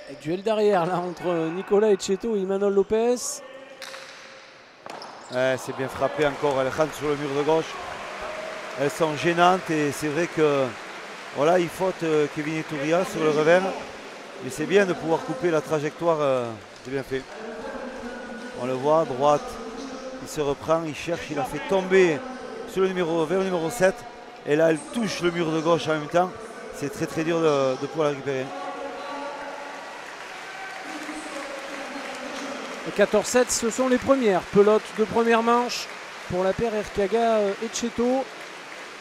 Et duel derrière là entre Nicolas Etcheto et Imanol Lopez.
Ouais, c'est bien frappé encore, elle rentre sur le mur de gauche. Elles sont gênantes et c'est vrai que voilà, il faute Kevin Iturria sur le revers. Mais c'est bien de pouvoir couper la trajectoire, c'est bien fait. On le voit, droite, il se reprend, il cherche, il a fait tomber sur le numéro, vers le numéro 7. Et là, elle touche le mur de gauche en même temps. C'est très très dur de pouvoir la récupérer.
Et 14-7, ce sont les premières pelotes de première manche pour la paire Erkiaga Etcheto.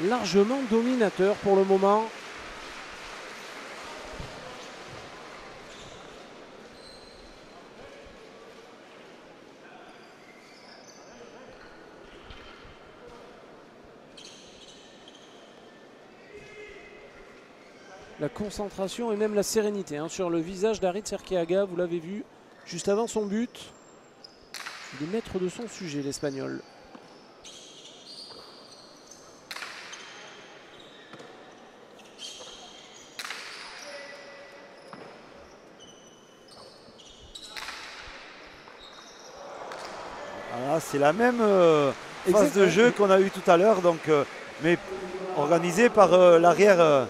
Largement dominateur pour le moment. La concentration et même la sérénité sur le visage d'Aritz Erkiaga, vous l'avez vu juste avant son but. Il est maître de son sujet, l'Espagnol.
Voilà, c'est la même phase de jeu qu'on a eu tout à l'heure, mais organisée par l'arrière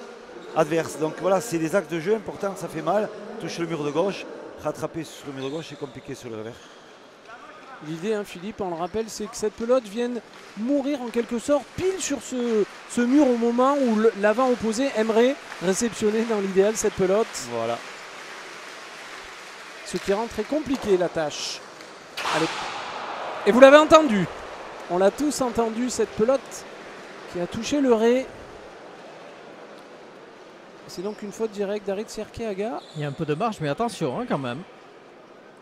adverse. Donc voilà, c'est des actes de jeu importants, ça fait mal. Touche le mur de gauche, rattraper sur le mur de gauche, c'est compliqué sur le revers.
L'idée, Philippe, on le rappelle, c'est que cette pelote vienne mourir en quelque sorte pile sur ce mur au moment où l'avant opposé aimerait réceptionner dans l'idéal cette pelote.
Voilà.
Ce qui rend très compliqué la tâche. Allez. Et vous l'avez entendu. On l'a tous entendu, cette pelote qui a touché le ré. C'est donc une faute directe d'Aritz Erkiaga.
Il y a un peu de marge, mais attention quand même.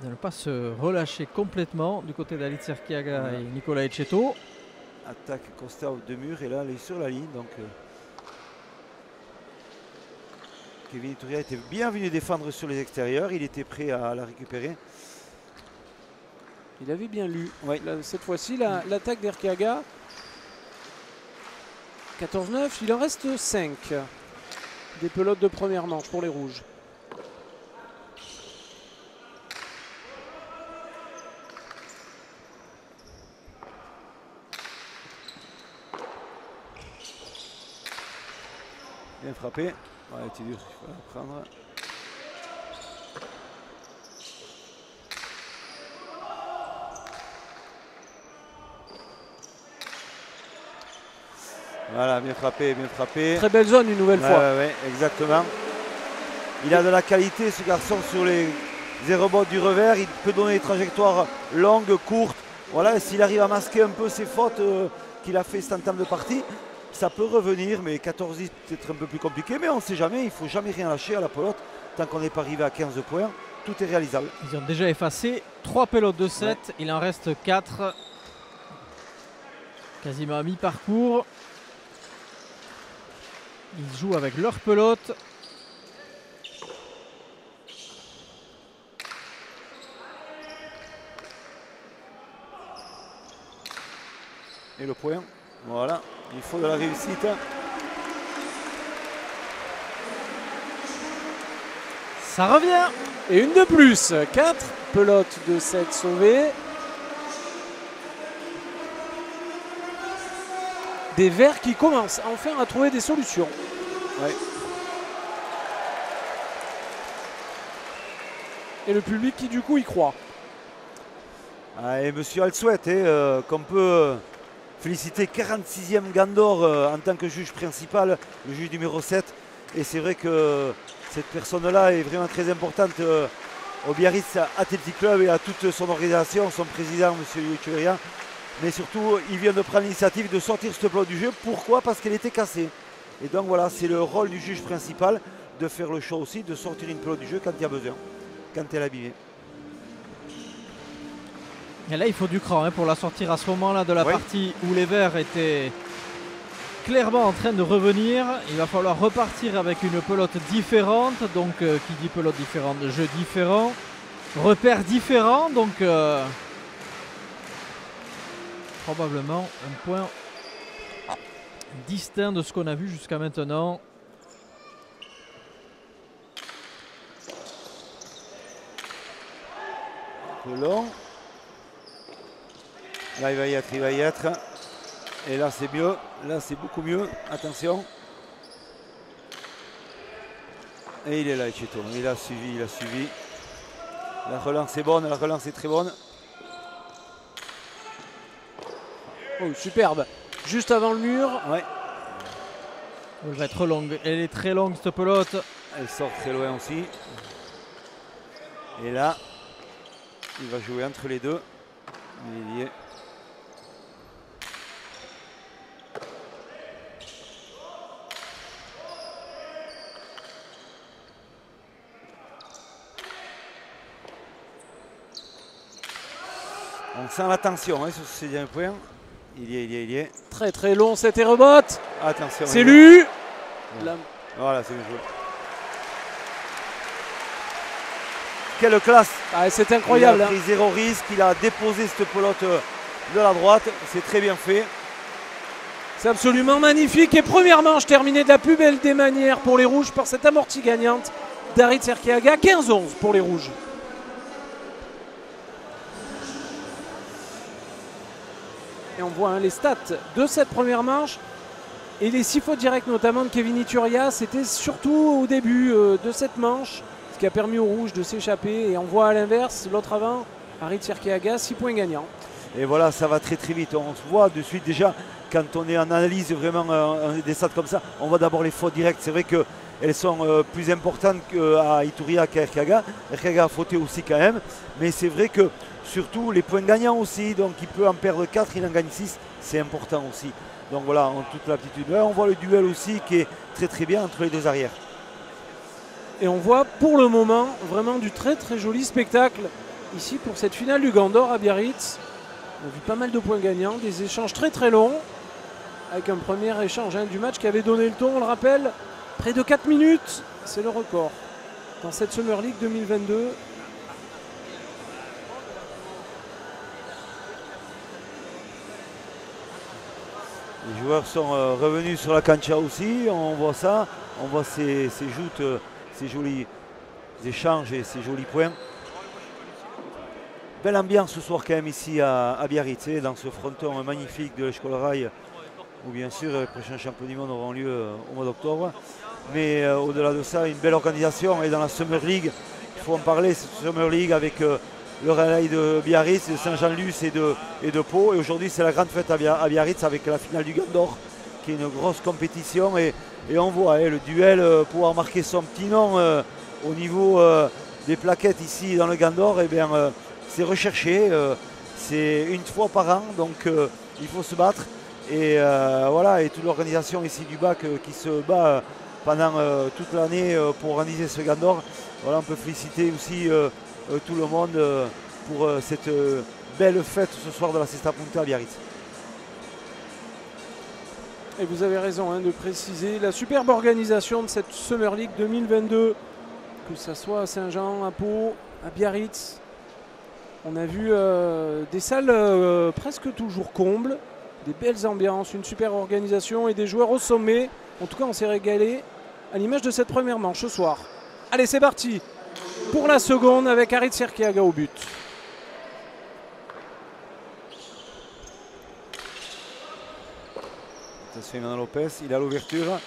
De ne pas se relâcher complètement du côté d'Aritz Erkiaga et Nicolas Etcheto.
Attaque Costa de mur et là elle est sur la ligne. Donc Kevin Iturria était bien venu défendre sur les extérieurs. Il était prêt à la récupérer.
Il avait bien lu.
Oui.
Là, cette fois-ci, l'attaque d'Erkiaga. 14-9, il en reste 5. Des pelotes de première manche pour les rouges.
Bien frappé. Ouais, c'est dur, il faut la prendre. Voilà, bien frappé, bien frappé.
Très belle zone une nouvelle fois.
Ouais, exactement. Il a de la qualité ce garçon sur les rebonds du revers. Il peut donner des trajectoires longues, courtes. Voilà, et s'il arrive à masquer un peu ses fautes qu'il a fait cet entame de partie, ça peut revenir. Mais 14-10 peut-être un peu plus compliqué. Mais on ne sait jamais, il ne faut jamais rien lâcher à la pelote. Tant qu'on n'est pas arrivé à 15 points, tout est réalisable.
Ils ont déjà effacé 3 pelotes de 7. Ouais. Il en reste 4. Quasiment à mi-parcours. Ils jouent avec leur pelote.
Et le point, voilà, il faut de la réussite.
Ça revient.
Et une de plus, 4 pelotes de 7 sauvées. Des Verts qui commencent enfin à trouver des solutions.
Ouais.
Et le public qui du coup y croit.
Ah, et monsieur Alsouet, qu'on peut féliciter 46e Gandor en tant que juge principal, le juge numéro 7. Et c'est vrai que cette personne-là est vraiment très importante au Biarritz Athletic Club et à toute son organisation, son président, M. Echeverria. Mais surtout, il vient de prendre l'initiative de sortir ce pelote du jeu. Pourquoi? Parce qu'elle était cassée. Et donc voilà, c'est le rôle du juge principal de faire le choix aussi, de sortir une pelote du jeu quand il y a besoin, quand elle est abîmée.
Et là, il faut du cran pour la sortir à ce moment-là de la partie où les Verts étaient clairement en train de revenir. Il va falloir repartir avec une pelote différente. Donc, qui dit pelote différente, jeu différent, repères différents. Donc, probablement un point distinct de ce qu'on a vu jusqu'à maintenant.
Un peu long. Là, il va y être. Et là, c'est mieux. Là, c'est beaucoup mieux. Attention. Et il est là, Echetto. Il a suivi. La relance est bonne. La relance est très bonne.
Oh, superbe. Juste avant le mur.
Ouais.
Elle va être longue. Elle est très longue, cette pelote.
Elle sort très loin aussi. Et là, il va jouer entre les deux. Il y est. On sent la tension sur ce 6e point. Il y est.
Très très long, c'était rebotte.
Attention.
C'est lui.
Voilà, c'est bien joué. Quelle classe.
Ah, c'est incroyable.
Il a pris zéro risque, il a déposé cette pelote de la droite. C'est très bien fait.
C'est absolument magnifique. Et première manche terminée de la plus belle des manières pour les Rouges par cette amortie gagnante d'Aritz Erkiaga. 15-11 pour les Rouges. Et on voit les stats de cette première manche et les 6 fautes directes notamment de Kevin Ituria. C'était surtout au début de cette manche, ce qui a permis aux Rouges de s'échapper. Et on voit à l'inverse, l'autre avant, Aritz Erkiaga, 6 points gagnants.
Et voilà, ça va très très vite. On se voit de suite déjà, quand on est en analyse vraiment des stats comme ça, on voit d'abord les fautes directes. C'est vrai qu'elles sont plus importantes qu'à Ituria qu'à Erkiaga. Erkiaga a fauté aussi quand même. Mais c'est vrai que surtout les points gagnants aussi, donc il peut en perdre 4, il en gagne 6, c'est important aussi. Donc voilà, en toute l'aptitude. Là, on voit le duel aussi qui est très très bien entre les deux arrières.
Et on voit pour le moment vraiment du très très joli spectacle ici pour cette finale du Gandor à Biarritz. On a vu pas mal de points gagnants, des échanges très très longs, avec un premier échange du match qui avait donné le ton, on le rappelle, près de 4 minutes, c'est le record dans cette Summer League 2022.
Les joueurs sont revenus sur la cancha aussi, on voit ça, on voit ces joutes, ces jolis échanges et ces jolis points. Belle ambiance ce soir quand même ici à Biarritz, dans ce fronton magnifique de l'École Rail, où bien sûr les prochains championnats du monde auront lieu au mois d'octobre. Mais au-delà de ça, une belle organisation. Et dans la Summer League, il faut en parler, cette Summer League avec le relais de Biarritz, de Saint-Jean-Luz et de Pau. Et aujourd'hui, c'est la grande fête à Biarritz avec la finale du Gandor, qui est une grosse compétition. Et on voit le duel pouvoir marquer son petit nom au niveau des plaquettes ici dans le Gandor. Et bien, c'est recherché, c'est une fois par an, donc il faut se battre. Et voilà, et toute l'organisation ici du BAC qui se bat pendant toute l'année pour organiser ce Gandor. Voilà, on peut féliciter aussi tout le monde pour cette belle fête ce soir de la Cesta Punta à Biarritz.
Et vous avez raison de préciser la superbe organisation de cette Summer League 2022, que ce soit à Saint-Jean, à Pau, à Biarritz. On a vu des salles presque toujours combles, des belles ambiances, une super organisation et des joueurs au sommet. En tout cas, on s'est régalé à l'image de cette première manche ce soir. Allez, c'est parti pour la seconde avec Aritz Erkiaga au but.
Attention, Emmanuel Lopez, il a l'ouverture.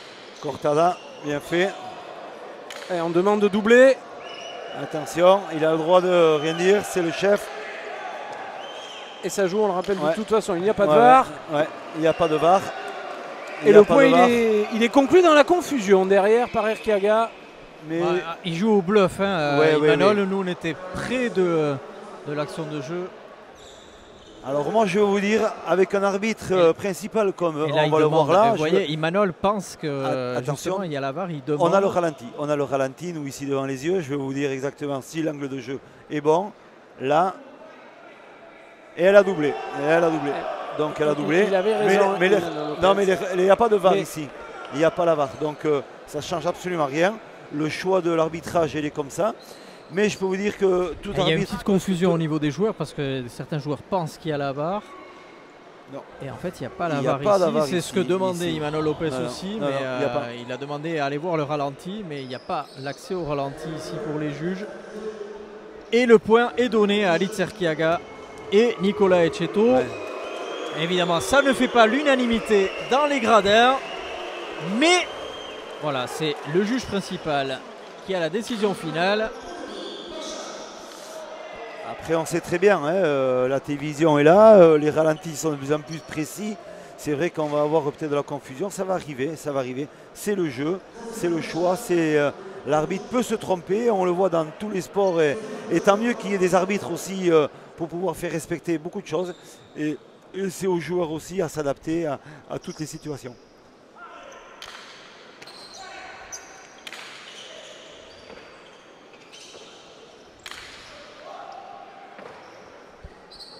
Cortada, bien fait.
Et on demande de doubler.
Attention, il a le droit de rien dire, c'est le chef.
Et ça joue, on le rappelle, de toute façon, il n'y a pas de VAR.
Ouais, il n'y a pas de VAR.
Et le point, il est conclu dans la confusion derrière par Erkiaga.
Mais
il joue au bluff, hein,
Ouais,
Imanol.
ouais.
Nous, on était près de l'action de jeu.
alors moi je vais vous dire, avec un arbitre principal comme
Et là,
on va le voir là,
vous voyez, Imanol pense que
Attention.
justement, il y a la VAR, il demande.
on a le ralenti. On a le ralenti, nous ici devant les yeux. Je vais vous dire exactement si l'angle de jeu est bon. Là. Et elle a doublé. Et elle a doublé. Donc elle a doublé.
Il avait raison.
Mais non, mais il n'y a pas de VAR
Mais-
ici. Il n'y a pas la VAR. Donc ça ne change absolument rien. Le choix de l'arbitrage, il est comme ça. Mais je peux vous dire que tout
Il y a une
arbitre.
petite confusion au niveau des joueurs parce que certains joueurs pensent qu'il y a la VAR.
Non.
Et en fait, il n'y a pas la
Il y a
VAR
pas la
ici.
VAR
C'est ce que
ici,
demandait
ici.
Imanol Lopez
Non, non,
aussi.
non,
Mais
non, il y a pas.
il a demandé à aller voir le ralenti. Mais il n'y a pas l'accès au ralenti ici pour les juges. Et le point est donné à Ali Tserkiaga et Nicolas Etcheto.
Ouais.
Évidemment, ça ne fait pas l'unanimité dans les gradins. Mais voilà, c'est le juge principal qui a la décision finale.
Après, on sait très bien, hein, la télévision est là, les ralentis sont de plus en plus précis. C'est vrai qu'on va avoir peut-être de la confusion, ça va arriver, ça va arriver. C'est le jeu, c'est le choix, l'arbitre peut se tromper, on le voit dans tous les sports. Et tant mieux qu'il y ait des arbitres aussi pour pouvoir faire respecter beaucoup de choses. Et c'est aux joueurs aussi à s'adapter à toutes les situations.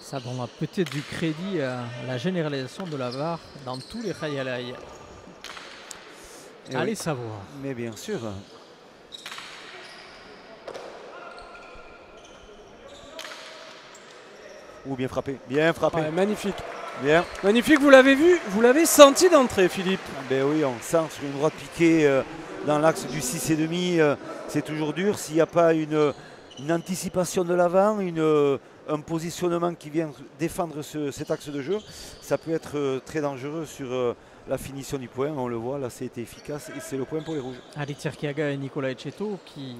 Ça donnera peut-être du crédit à la généralisation de la VAR dans tous les Khayalai.
Et
Allez
oui,
savoir.
mais bien sûr. Ou bien frappé, bien frappé,
Ouais, magnifique.
bien.
Magnifique, vous l'avez vu, vous l'avez senti d'entrée, Philippe.
Ben oui, on sent sur une droite piquée dans l'axe du 6,5, c'est toujours dur. S'il n'y a pas une anticipation de l'avant, un positionnement qui vient défendre cet axe de jeu, ça peut être très dangereux sur la finition du point. On le voit, là, c'était efficace et c'est le point pour les rouges.
Ali Tserkiaga et Nicolas Etcheto qui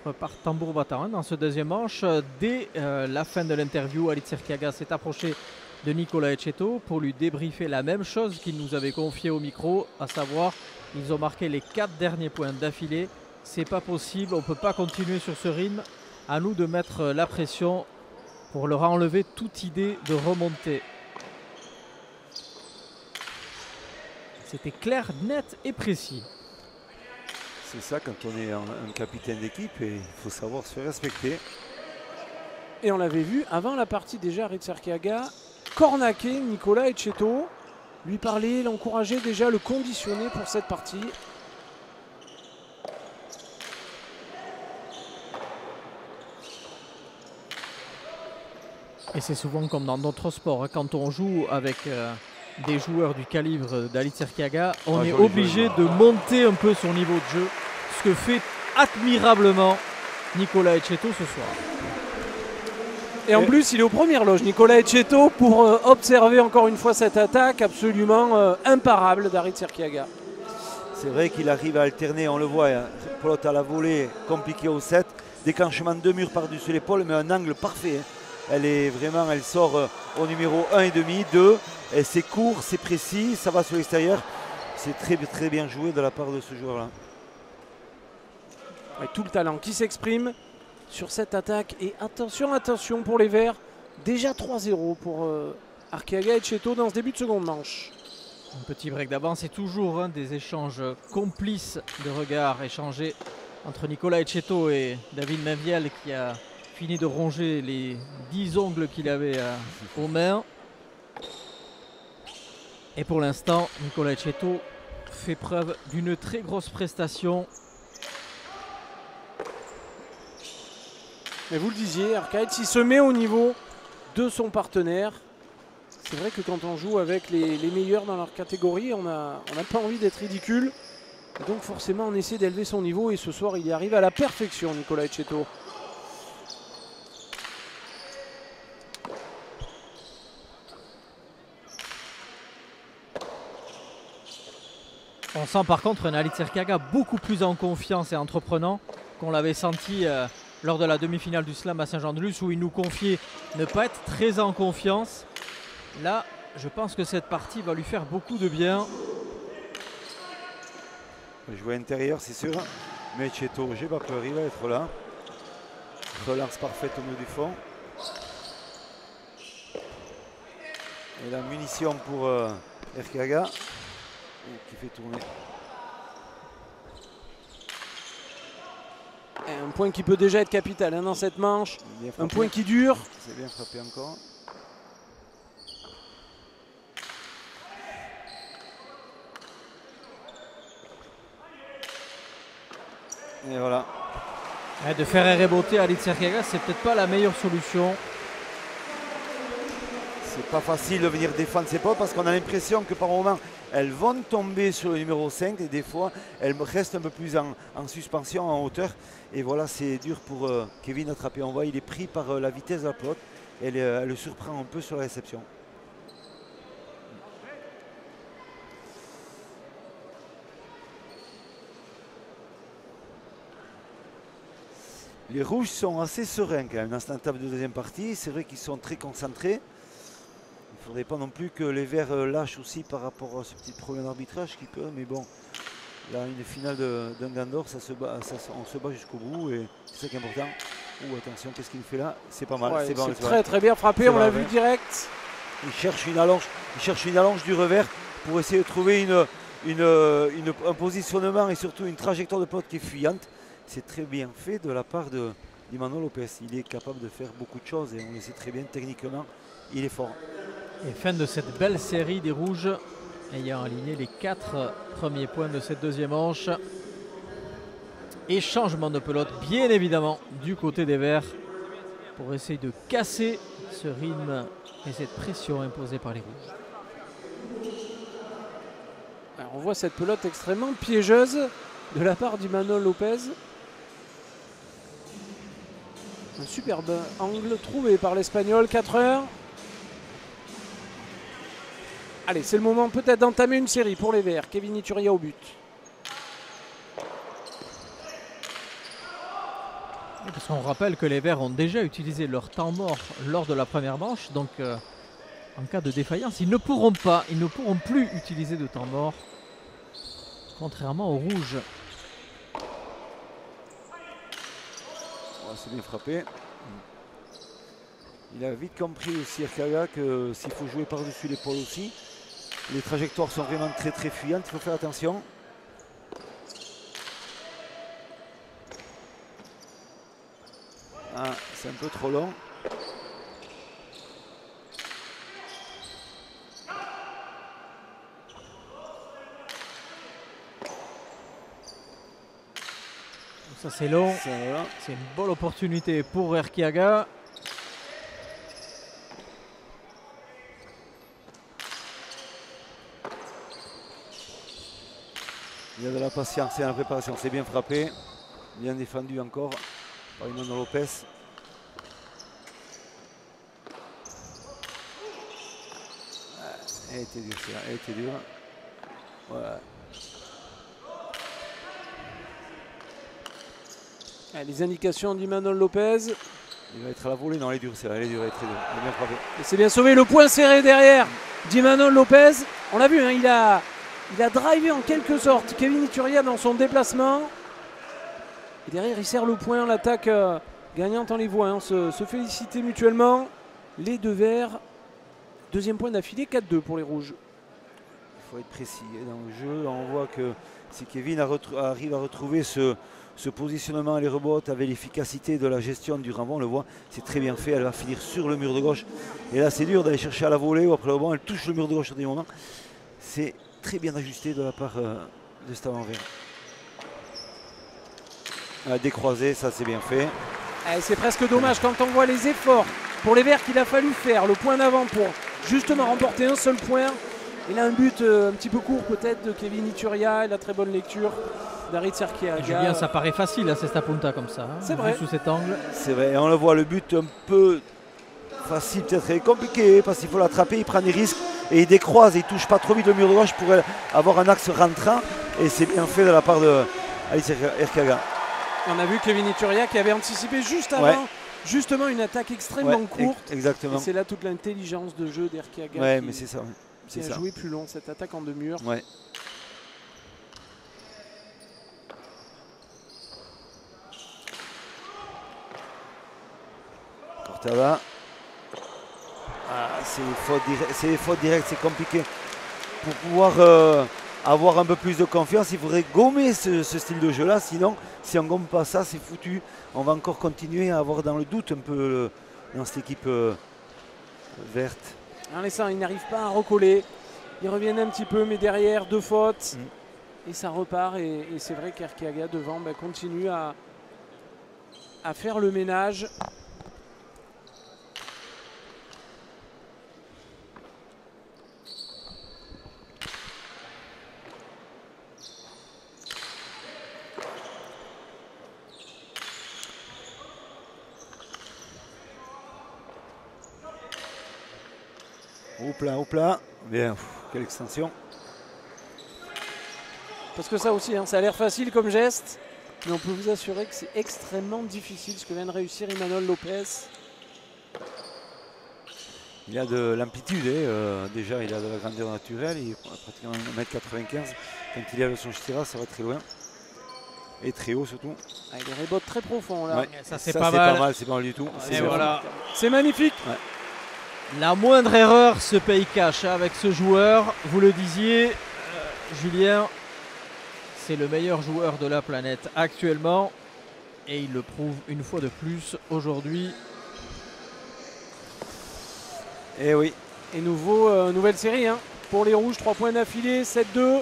repartent tambour battant dans ce deuxième manche. Dès la fin de l'interview, Ali Tserkiaga s'est approché de Nicolas Etcheto pour lui débriefer la même chose qu'il nous avait confié au micro, à savoir ils ont marqué les 4 derniers points d'affilée. C'est pas possible, on ne peut pas continuer sur ce rythme. À nous de mettre la pression pour leur enlever toute idée de remonter. C'était clair, net et précis.
C'est ça quand on est un capitaine d'équipe et il faut savoir se respecter.
Et on l'avait vu avant la partie déjà, Tserkiaga cornaquer Nicolas Etcheto, lui parler, l'encourager déjà, le conditionner pour cette partie.
Et c'est souvent comme dans d'autres sports, hein, quand on joue avec des joueurs du calibre d'Ali Tserkiaga, on est
joli,
obligé de monter un peu son niveau de jeu, ce que fait admirablement Nicolas Etcheto ce soir.
Et en plus, il est aux premières loges, Nicolas Etcheto, pour observer encore une fois cette attaque absolument imparable d'Ari Tserkiaga.
C'est vrai qu'il arrive à alterner, on le voit, hein, pelote à la volée, compliqué au 7, déclenchement de mur par-dessus l'épaule, mais un angle parfait. Hein. Elle sort au numéro 1,5, 2, et c'est court, c'est précis, ça va sur l'extérieur. C'est très, très bien joué de la part de ce joueur-là.
Ouais, tout le talent qui s'exprime sur cette attaque. Et attention, attention pour les Verts. Déjà 3-0 pour Arkeaga et Etcheto dans ce début de seconde manche.
Un petit break d'avance, c'est toujours des échanges complices de regards échangés entre Nicolas Etcheto et David Mainviel qui a fini de ronger les 10 ongles qu'il avait aux mains. Et pour l'instant, Nicolas Etcheto fait preuve d'une très grosse prestation.
Mais vous le disiez, Arcaïd, s'il se met au niveau de son partenaire, c'est vrai que quand on joue avec les meilleurs dans leur catégorie, on n'a pas envie d'être ridicule. Et donc forcément, on essaie d'élever son niveau. Et ce soir, il y arrive à la perfection, Nicolas Etcheto.
On sent par contre un Ali Tserkiaga beaucoup plus en confiance et entreprenant qu'on l'avait senti lors de la demi-finale du Slam à Saint-Jean-de-Luz où il nous confiait ne pas être très en confiance. Là, je pense que cette partie va lui faire beaucoup de bien.
Jouer intérieur, c'est sûr. Mais Cheto, j'ai pas peur, il va être là. Relance parfaite au niveau du fond. Et la munition pour Erkiaga qui fait tourner.
Et un point qui peut déjà être capital hein, dans cette manche. Un point qui dure.
C'est bien frappé encore. Et voilà.
Ouais, de faire reboter Alicia Erkiaga, c'est peut-être pas la meilleure solution.
C'est pas facile de venir défendre ses potes parce qu'on a l'impression que par moment elles vont tomber sur le numéro 5 et des fois elles restent un peu plus en suspension, en hauteur. Et voilà, c'est dur pour Kevin d'attraper. On voit il est pris par la vitesse de la pelote. Elle le surprend un peu sur la réception. Les rouges sont assez sereins quand même dans cette table de deuxième partie. C'est vrai qu'ils sont très concentrés. Il ne faudrait pas non plus que les verts lâchent aussi par rapport à ce petit problème d'arbitrage qui peut. Mais bon, là, une finale d'un Gandor, on se bat jusqu'au bout et c'est ça qui est important. Oh, attention, qu'est-ce qu'il fait là? C'est pas mal.
Ouais,
c'est bon,
très très bien frappé, on l'a vu direct.
Il cherche une allonge du revers pour essayer de trouver un positionnement et surtout une trajectoire de pelote qui est fuyante. C'est très bien fait de la part d'Imanol Lopez. Il est capable de faire beaucoup de choses et on le sait très bien techniquement. Il est fort.
Et fin de cette belle série des rouges ayant aligné les 4 premiers points de cette deuxième manche. Et changement de pelote bien évidemment du côté des verts pour essayer de casser ce rythme et cette pression imposée par les rouges.
Alors on voit cette pelote extrêmement piégeuse de la part d'Imanol Lopez. Un superbe angle trouvé par l'Espagnol, 4 heures. Allez, c'est le moment peut-être d'entamer une série pour les Verts. Kevin Iturria au but.
Parce qu'on rappelle que les Verts ont déjà utilisé leur temps mort lors de la première manche. Donc en cas de défaillance, ils ne pourront plus utiliser de temps mort. Contrairement aux rouges.
C'est bien frappé. Il a vite compris aussi Erkiaga que s'il faut jouer par-dessus l'épaule aussi. Les trajectoires sont vraiment très très fuyantes, il faut faire attention. Ah, c'est un peu trop long.
Ça c'est long. C'est une bonne opportunité pour Erkiaga.
Il y a de la patience et de la préparation. C'est bien frappé. Bien défendu encore par Imanol Lopez. Elle était dure, celle-là. Elle était dure. Voilà.
Les indications d'Imanol Lopez.
Il va être à la volée. Non, elle est dure, celle-là. Elle est dure, elle est très dure. Elle est bien frappée.
Et c'est bien sauvé. Le point serré derrière d'Imanol Lopez. On l'a vu, hein, il a drivé en quelque sorte Kevin Iturria dans son déplacement. Et derrière, il serre le point. L'attaque gagnante, on les voit hein, se féliciter mutuellement. Les deux verts. Deuxième point d'affilée, 4-2 pour les rouges.
Il faut être précis. Dans le jeu, on voit que si Kevin arrive à retrouver ce positionnement et les rebottes avec l'efficacité de la gestion du renvoi, on le voit, c'est très bien fait. Elle va finir sur le mur de gauche. Et là, c'est dur d'aller chercher à la volée ou après le rebond. Elle touche le mur de gauche à des moments. C'est très bien ajusté de la part de cet avant-vert. Décroisé, ça c'est bien fait.
C'est presque dommage quand on voit les efforts pour les Verts qu'il a fallu faire. Le point d'avant pour justement remporter un seul point. Il a un but un petit peu court peut-être de Kevin Iturria et la très bonne lecture d'Aritz Erkiaga.
Julien, ça paraît facile à Cesta Punta comme ça. Hein,
c'est vrai.
Sous cet angle.
C'est vrai, et on le voit, le but un peu facile, peut-être compliqué parce qu'il faut l'attraper, il prend des risques et il décroise, il ne touche pas trop vite le mur de gauche pour avoir un axe rentrant et c'est bien fait de la part d'Aritz Erkiaga.
On a vu Kevin Iturria qui avait anticipé juste avant justement une attaque extrêmement courte.
Exactement.
C'est là toute l'intelligence de jeu d'Erkiaga.
Ouais, mais c'est ça.
Qui a joué plus long cette attaque en deux murs.
Ouais. Cortada. Ah, c'est les fautes directes, c'est compliqué. Pour pouvoir avoir un peu plus de confiance, il faudrait gommer ce style de jeu là, sinon si on gomme pas ça, c'est foutu. On va encore continuer à avoir dans le doute un peu dans cette équipe verte.
Un laissant, il n'arrive pas à recoller. Ils reviennent un petit peu, mais derrière, 2 fautes. Et ça repart. Et c'est vrai qu'Arkeaga devant continue à faire le ménage.
Hop là, bien, quelle extension.
Parce que ça aussi, ça a l'air facile comme geste, mais on peut vous assurer que c'est extrêmement difficile ce que vient de réussir Imanol Lopez.
Il a de l'amplitude, déjà il a de la grandeur naturelle, il est pratiquement 1m95. Quand il est à son ch'tira, ça va très loin. Et très haut surtout.
Ah, il rebote très profond là.
Ouais.
Ça c'est pas mal.
C'est pas mal du tout.
Et voilà.
C'est magnifique.
Ouais.
La moindre erreur se paye cash avec ce joueur. Vous le disiez, Julien, c'est le meilleur joueur de la planète actuellement. Et il le prouve une fois de plus aujourd'hui.
Et oui.
Et nouvelle série pour les Rouges, 3 points d'affilée, 7-2.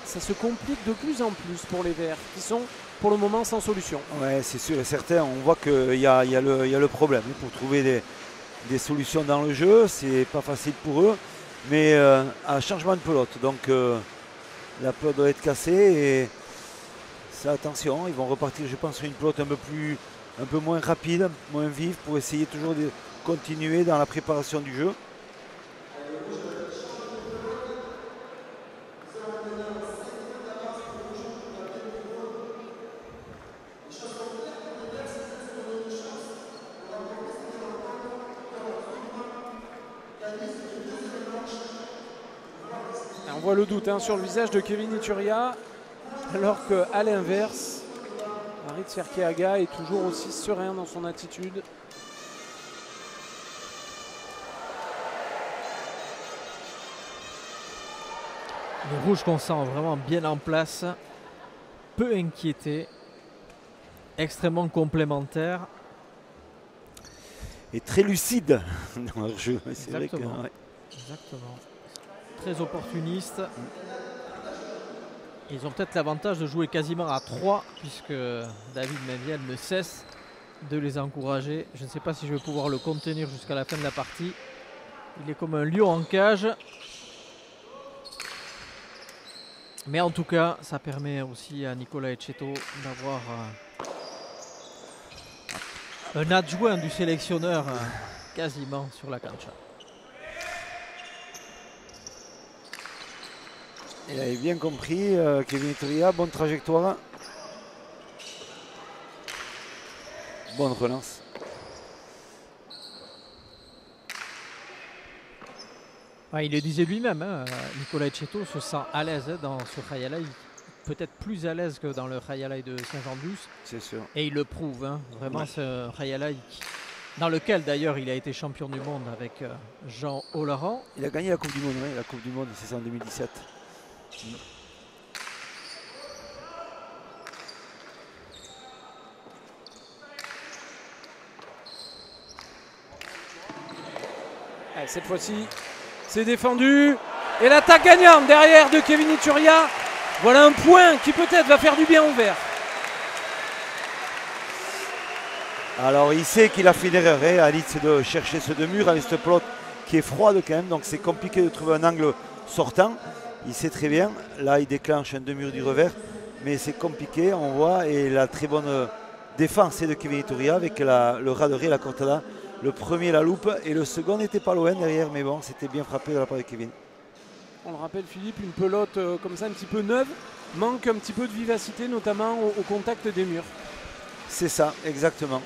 Ça se complique de plus en plus pour les Verts, qui sont pour le moment sans solution.
Ouais, c'est sûr et certain. On voit qu'il y a le problème pour trouver des solutions dans le jeu. C'est pas facile pour eux. Mais à changement de pelote. Donc la pelote doit être cassée. Et ça, attention, ils vont repartir, je pense, sur une pelote un peu moins rapide, moins vive, pour essayer toujours de continuer dans la préparation du jeu.
On voit le doute sur le visage de Kevin Ituria, alors qu'à l'inverse, Aritz Arkeaga est toujours aussi serein dans son attitude.
Les Rouges qu'on sent vraiment bien en place, peu inquiétés, extrêmement complémentaires.
Et très lucide dans leur jeu. C'est vrai que,
Exactement. Très opportunistes. Ils ont peut-être l'avantage de jouer quasiment à 3 puisque David Menviel ne cesse de les encourager. Je ne sais pas si je vais pouvoir le contenir jusqu'à la fin de la partie. Il est comme un lion en cage. Mais en tout cas, ça permet aussi à Nicolas Etcheto d'avoir un adjoint du sélectionneur quasiment sur la cancha.
Il avait bien compris, Kevin Ituria, bonne trajectoire. Bonne relance.
Ouais, il le disait lui-même, Nicolas Etcheto se sent à l'aise dans ce Khayalai, peut-être plus à l'aise que dans le Khayalai de Saint-Jean-de-Luz.
C'est sûr.
Et il le prouve, vraiment, ce Khayalai dans lequel d'ailleurs il a été champion du monde avec Jean Olaran.
Il a gagné la Coupe du Monde, la Coupe du Monde, c'est ça en 2017.
Allez, cette fois-ci, c'est défendu. Et l'attaque gagnante derrière de Kevin Ituria. Voilà un point qui peut-être va faire du bien au vert.
Alors il sait qu'il a fait une erreur, Alitz, de chercher ce demi-mur avec cette pelote qui est froide quand même. Donc c'est compliqué de trouver un angle sortant. Il sait très bien. Là il déclenche un demi-mur du revers. Mais c'est compliqué, on voit. Et la très bonne défense de Kevin Ituria avec le raderie, la cortada. Le premier la loupe et le second n'était pas loin derrière. Mais bon, c'était bien frappé de la part de Kevin.
On le rappelle, Philippe, une pelote comme ça un petit peu neuve manque un petit peu de vivacité, notamment au contact des murs.
C'est ça, exactement.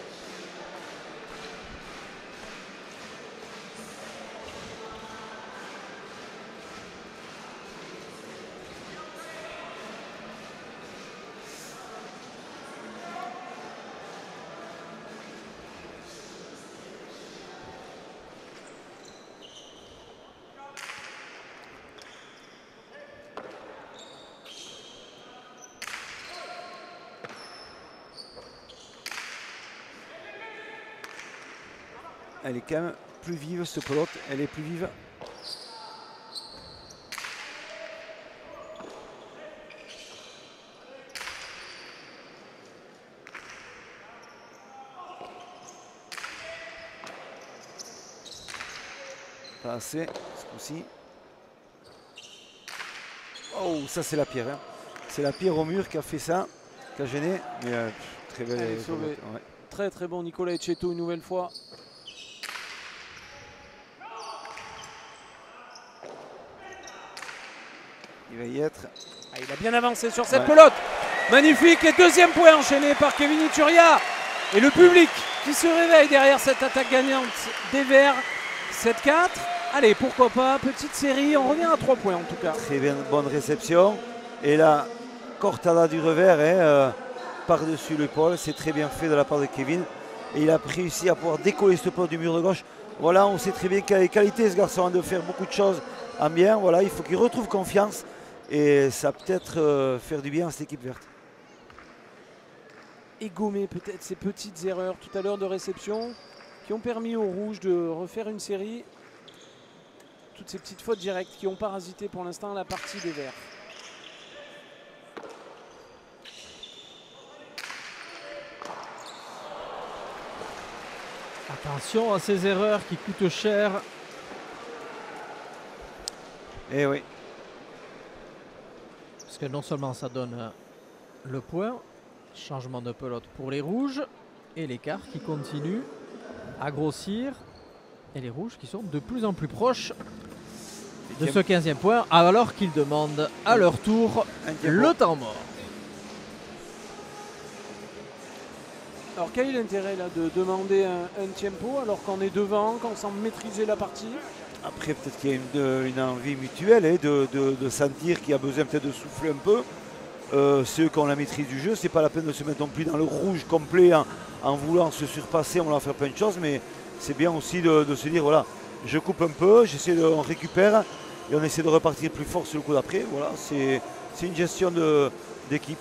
Elle est quand même plus vive, cette pelote. Elle est plus vive. Pas assez, ce coup-ci. Oh, ça c'est la pierre. Hein. C'est la pierre au mur qui a fait ça, qui a gêné. Mais très belle.
Elle est sauvée. Ouais. Très très bon Nicolas Etcheto une nouvelle fois.
Il va y être.
Ah, il a bien avancé sur cette pelote. Magnifique. Et deuxième point enchaîné par Kevin Ituria. Et le public qui se réveille derrière cette attaque gagnante des Verts. 7-4. Allez, pourquoi pas, petite série, on revient à 3 points en tout cas.
Très bien, bonne réception. Et là, cortada du revers, hein, par-dessus l'épaule, c'est très bien fait de la part de Kevin. Et il a réussi à pouvoir décoller ce pot du mur de gauche. Voilà, on sait très bien qu'il a les qualités ce garçon de faire beaucoup de choses en bien. Voilà, il faut qu'il retrouve confiance. Et ça peut-être faire du bien à cette équipe verte.
Et gommer peut-être ces petites erreurs tout à l'heure de réception qui ont permis aux Rouges de refaire une série. Toutes ces petites fautes directes qui ont parasité pour l'instant la partie des Verts.
Attention à ces erreurs qui coûtent cher.
Eh oui.
Parce que non seulement ça donne le point, changement de pelote pour les Rouges, et l'écart qui continue à grossir. Et les Rouges qui sont de plus en plus proches de ce 15e point, alors qu'ils demandent à leur tour le temps mort.
Alors quel est l'intérêt là de demander un tempo alors qu'on est devant, qu'on semble maîtriser la partie?
Après peut-être qu'il y a une envie mutuelle hein, de sentir qu'il y a besoin peut-être de souffler un peu. Ceux qui ont la maîtrise du jeu, c'est pas la peine de se mettre non plus dans le rouge complet en voulant se surpasser, on va faire plein de choses, mais c'est bien aussi de se dire voilà, je coupe un peu, j'essaie de on récupère et on essaie de repartir plus fort sur le coup d'après. Voilà, c'est une gestion d'équipe.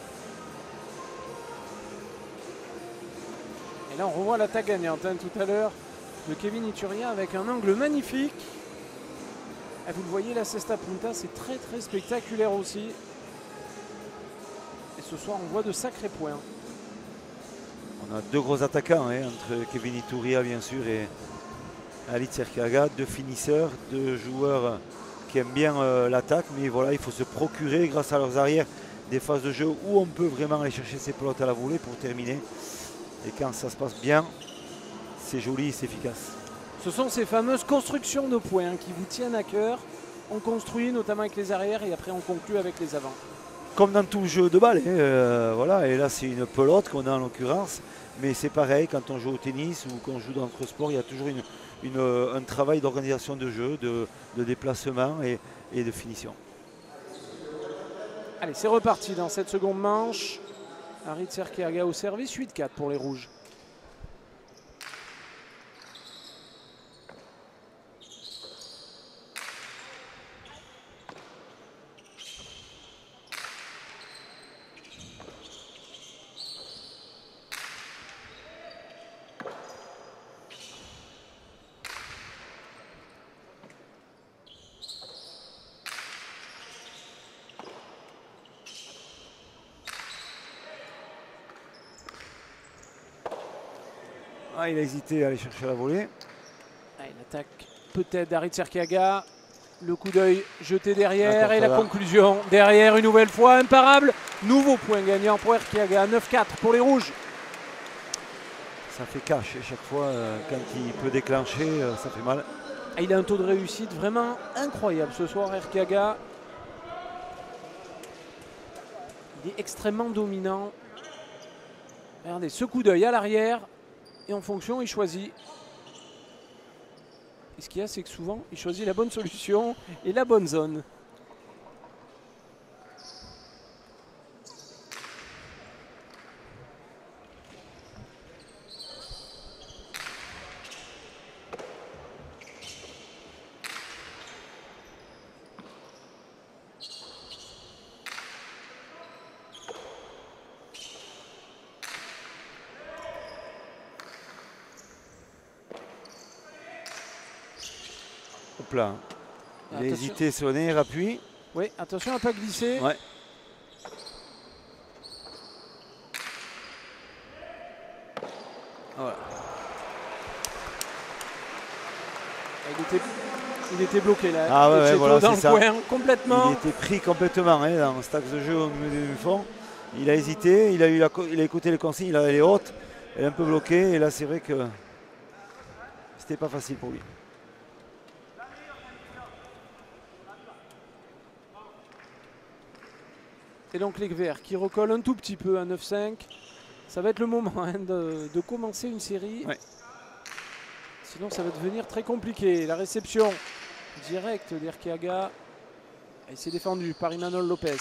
Et là on revoit l'attaque gagnante hein, tout à l'heure de Kevin Ituria avec un angle magnifique. Et vous le voyez, la cesta punta, c'est très très spectaculaire aussi. Et ce soir on voit de sacrés points.
On a deux gros attaquants hein, entre Kevin Ituria bien sûr et Ali Tserkiaga, deux finisseurs, deux joueurs qui aiment bien l'attaque, mais voilà, il faut se procurer grâce à leurs arrières des phases de jeu où on peut vraiment aller chercher ses pelotes à la volée pour terminer. Et quand ça se passe bien, c'est joli, c'est efficace.
Ce sont ces fameuses constructions de points qui vous tiennent à cœur. On construit notamment avec les arrières et après on conclut avec les avants.
Comme dans tout jeu de balle, hein, voilà, et là c'est une pelote qu'on a en l'occurrence, mais c'est pareil quand on joue au tennis ou qu'on joue dans d'autres sports, il y a toujours un travail d'organisation de jeu, de déplacement et de finition.
Allez, c'est reparti dans cette seconde manche. Ari Tserkiaga au service, 8-4 pour les Rouges.
Ah, il a hésité à aller chercher la volée.
Ah, une attaque peut-être d'Ari Tserkiaga. Le coup d'œil jeté derrière et la conclusion derrière une nouvelle fois. Imparable. Nouveau point gagnant pour Tserkiaga. 9-4 pour les Rouges.
Ça fait cash et chaque fois quand il peut déclencher, ça fait mal.
Ah, il a un taux de réussite vraiment incroyable ce soir, Tserkiaga. Il est extrêmement dominant. Regardez, ce coup d'œil à l'arrière. Et en fonction, il choisit. Et ce qu'il y a, c'est que souvent, il choisit la bonne solution et la bonne zone.
Hop là. Il a
Attention.
hésité sur le dernier appui.
Oui, attention à ne pas glisser.
Ouais. Voilà.
Il était bloqué là.
Ah ouais,
Cecchetto
voilà,
dans
c'est
le
ça.
coin, complètement.
Il était pris complètement hein, dans cet axe de jeu au milieu du fond. Il a hésité, il a écouté les consignes, il a les hautes, il est un peu bloqué. Et là, c'est vrai que c'était pas facile pour lui.
Et donc les Verts qui recollent un tout petit peu à 9-5. Ça va être le moment hein, de commencer une série.
Ouais.
Sinon ça va devenir très compliqué. La réception directe d'Arqueaga. Il s'est défendu par Imanol Lopez.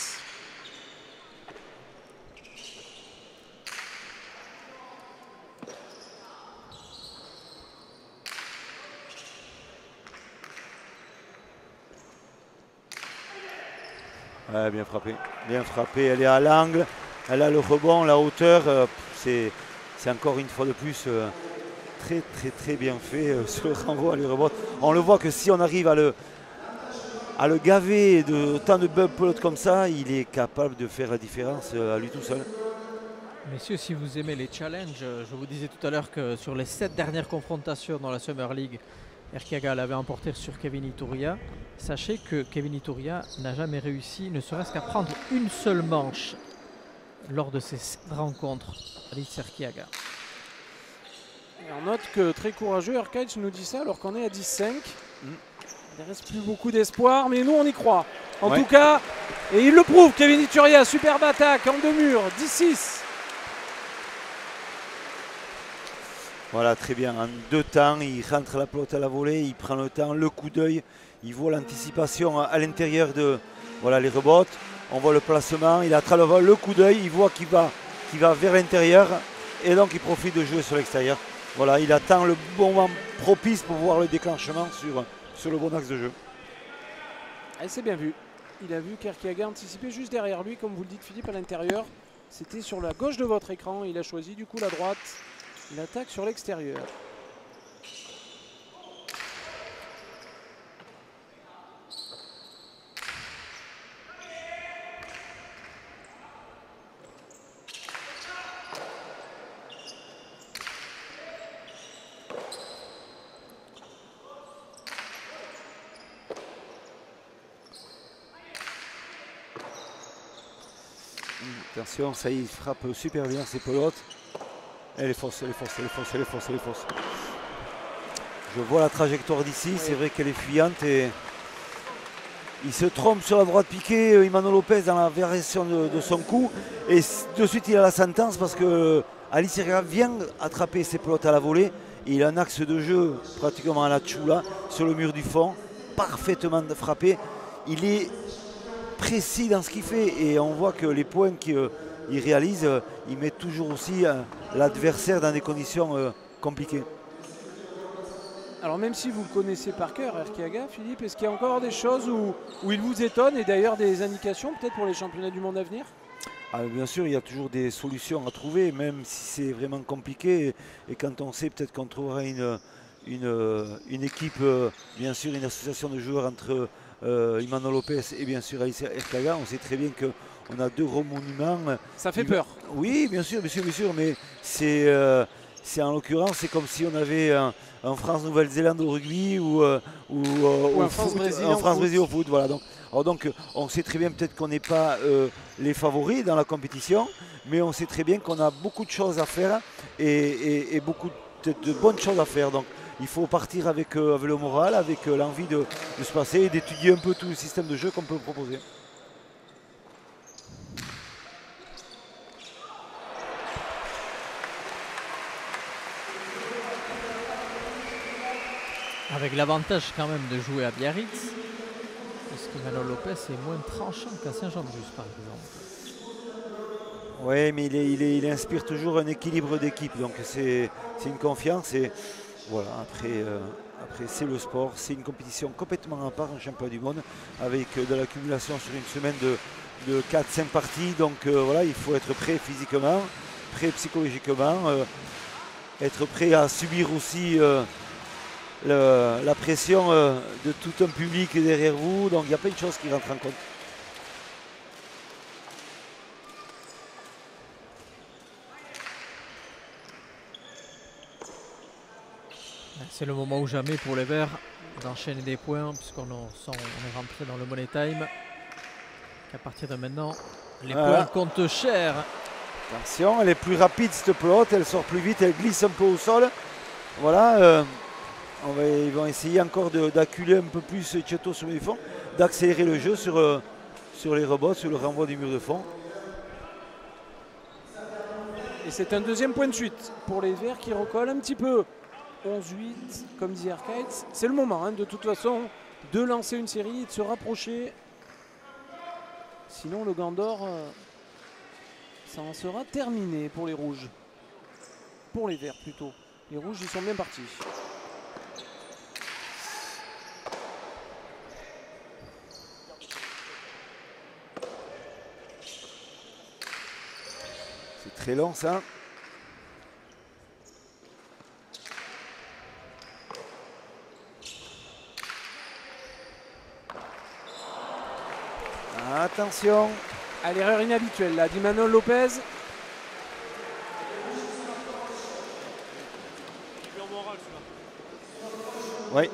Ouais, bien frappé, elle est à l'angle, elle a le rebond, la hauteur, c'est encore une fois de plus très bien fait sur le renvoi, le rebond. On le voit que si on arrive à le gaver de tant de belles pelotes comme ça, il est capable de faire la différence à lui tout seul.
Messieurs, si vous aimez les challenges, je vous disais tout à l'heure que sur les 7 dernières confrontations dans la Summer League, Arqueaga l'avait emporté sur Kevin Iturria. Sachez que Kevin Iturria n'a jamais réussi, ne serait-ce qu'à prendre une seule manche lors de ces rencontres. Alice Arqueaga.
Et on note que très courageux, Erkaich nous dit ça alors qu'on est à 10-5. Il ne reste plus beaucoup d'espoir, mais nous on y croit. En tout cas, et il le prouve, Kevin Iturria, superbe attaque en deux murs, 10-6.
Voilà, très bien. En 2 temps, il rentre la pelote à la volée, il prend le temps, le coup d'œil, il voit l'anticipation à l'intérieur de voilà, les rebottes. On voit le placement, il attrape le coup d'œil, il voit qu'il va vers l'intérieur et donc il profite de jouer sur l'extérieur. Voilà, il attend le bon moment propice pour voir le déclenchement sur le bon axe de jeu.
Et c'est bien vu. Il a vu qu'Arqueaga anticipait juste derrière lui, comme vous le dites Philippe, à l'intérieur. C'était sur la gauche de votre écran. Il a choisi du coup la droite. Il attaque sur l'extérieur.
Attention, ça y est, il frappe super bien ses pelotes. Elle est fausse, elle est fausse, elle est fausse, elle est fausse, elle est fausse. Je vois la trajectoire d'ici, c'est vrai qu'elle est fuyante et il se trompe sur la droite piquée, Imanol Lopez dans la variation de son coup et de suite il a la sentence parce que Alice Arqueaga vient attraper ses pelotes à la volée. Il a un axe de jeu pratiquement à la Chula sur le mur du fond, parfaitement frappé. Il est précis dans ce qu'il fait et on voit que les points qu'il réalise, il met toujours aussi l'adversaire dans des conditions compliquées.
Alors même si vous le connaissez par cœur, Arqueaga, Philippe, est-ce qu'il y a encore des choses où il vous étonne et d'ailleurs des indications peut-être pour les championnats du monde à venir?
Bien sûr, il y a toujours des solutions à trouver, même si c'est vraiment compliqué. Et quand on sait peut-être qu'on trouvera une équipe, bien sûr, une association de joueurs entre Imanol Lopez et bien sûr Alice Arqueaga, on sait très bien qu'on a 2 gros monuments.
Ça fait peur.
Oui, bien sûr, mais c'est en l'occurrence, c'est comme si on avait un France-Nouvelle-Zélande au rugby ou
un France-Brésil
au foot. Voilà, donc on sait très bien peut-être qu'on n'est pas les favoris dans la compétition, mais on sait très bien qu'on a beaucoup de choses à faire et beaucoup de bonnes choses à faire. Donc il faut partir avec le moral, avec l'envie de se passer et d'étudier un peu tout le système de jeu qu'on peut proposer.
Avec l'avantage quand même de jouer à Biarritz, parce que Imanol Lopez est moins tranchant qu'à Saint-Jean-de-Luz par exemple.
Oui, mais il inspire toujours un équilibre d'équipe, donc c'est une confiance. Et voilà, après c'est le sport, c'est une compétition complètement à part, un championnat du monde, avec de l'accumulation sur une semaine de 4-5 parties. Donc voilà, il faut être prêt physiquement, prêt psychologiquement, être prêt à subir aussi la pression de tout un public derrière vous. Donc il y a plein de choses qui rentrent en compte.
C'est le moment ou jamais pour les Verts d'enchaîner des points, puisqu'on est rentré dans le money time. À partir de maintenant, les points comptent cher.
Attention, elle est plus rapide cette pelote, elle sort plus vite, elle glisse un peu au sol. Voilà, ils vont essayer encore d'acculer un peu plus Cieto sur les fonds, d'accélérer le jeu sur les rebots, sur le renvoi du mur de fond.
Et c'est un deuxième point de suite pour les Verts qui recollent un petit peu. 11-8, comme dit Arcades. C'est le moment, hein, de toute façon, de lancer une série et de se rapprocher. Sinon, le Gandor, ça en sera terminé pour les Rouges. Pour les Verts, plutôt. Les Rouges, ils sont bien partis.
C'est très long, ça. Attention.
À l'erreur inhabituelle là d'Imanol Lopez.
Oui.